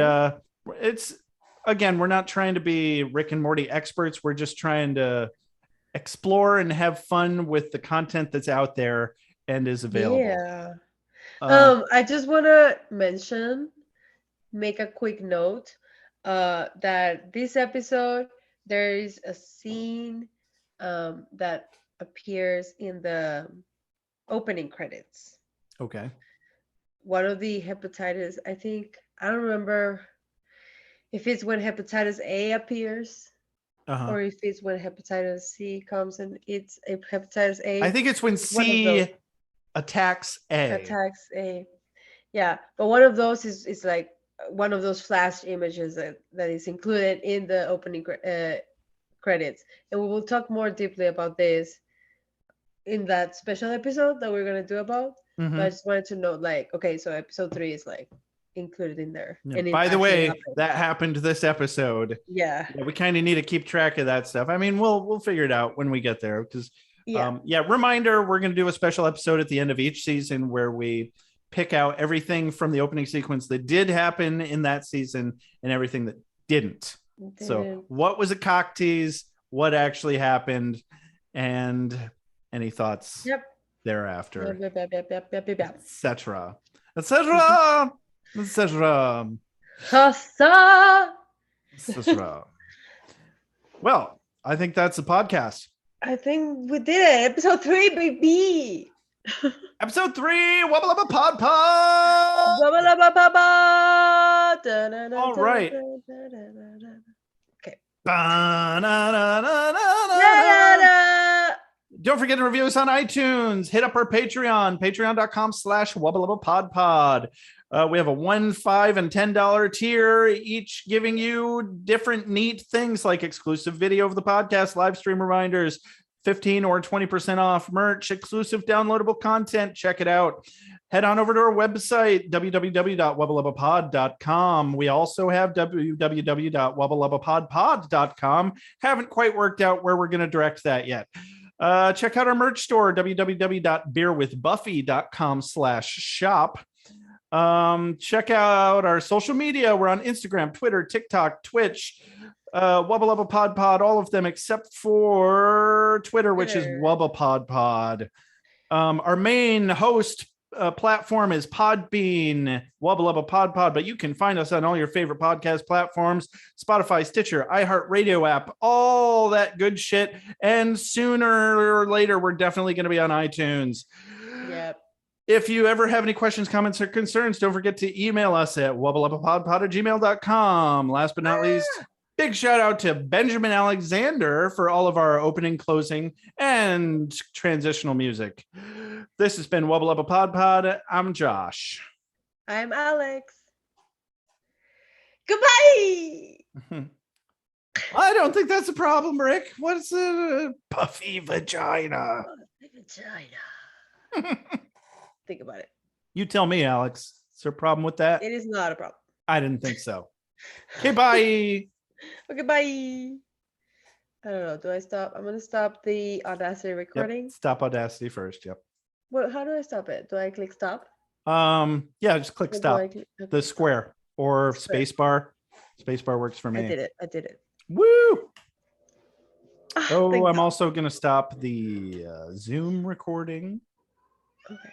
it's, again, we're not trying to be Rick and Morty experts. We're just trying to explore and have fun with the content that's out there and is available. Yeah. I just want to make a quick note that this episode, there is a scene that appears in the opening credits. Okay. One of the hepatitis, I don't remember if it's when hepatitis A appears or if it's when hepatitis C comes and it's a hepatitis A. I think it's when C attacks A. Attacks A. Yeah, but one of those is like one of those flash images that is included in the opening credits. And we will talk more deeply about this in that special episode that we're going to do about. But I just wanted to note, like, okay, so episode 3 is like included in there. Yeah. And by the way, that happened this episode. Yeah, we kind of need to keep track of that stuff. I mean, we'll figure it out when we get there, because reminder, we're going to do a special episode at the end of each season where we pick out everything from the opening sequence that did happen in that season and everything that didn't. So what was a cock tease, what actually happened, and any thoughts thereafter, etc. Well, I think that's the podcast. I think we did it. Episode 3, baby. Episode 3, Wubba Lubba PodPod. Wubba Lubba PodPod. All right. Okay. Don't forget to review us on iTunes. Hit up our Patreon, patreon.com/Wubba Lubba PodPod. We have a $1, $5, and $10 tier, each giving you different neat things like exclusive video of the podcast, live stream reminders, 15 or 20% off merch, exclusive downloadable content. Check it out. Head on over to our website, www.wubbalubbapod.com. We also have www.wubbalubbapodpod.com. Haven't quite worked out where we're going to direct that yet. Check out our merch store, www.beerwithbuffy.com/shop. Check out our social media. We're on Instagram, Twitter, TikTok, Twitch, Wubba Lubba PodPod, all of them except for Twitter, which is Wubba PodPod. Our main host platform is Podbean, Wubba Lubba PodPod, but you can find us on all your favorite podcast platforms, Spotify, Stitcher, iHeartRadio app, all that good shit. And sooner or later, we're definitely going to be on iTunes. Yep. If you ever have any questions, comments, or concerns, don't forget to email us at wubbaleppapodpod@gmail.com. Last but not least, big shout out to Benjamin Alexander for all of our opening, closing, and transitional music. This has been Wubba Lubba PodPod. I'm Josh. I'm Alex. Goodbye. I don't think that's a problem, Rick. What's a puffy vagina? Think about it. You tell me, Alex. Is there a problem with that? It is not a problem. I didn't think so. Okay, bye. Okay, bye. I don't know. Do I stop? I'm gonna stop the Audacity recording. Yep. Stop Audacity first. Yep. Well, how do I stop it? Do I click stop? Yeah, just click stop. The square or space bar. Space bar works for me. I did it. Woo! Oh, I'm also gonna stop the Zoom recording. Okay.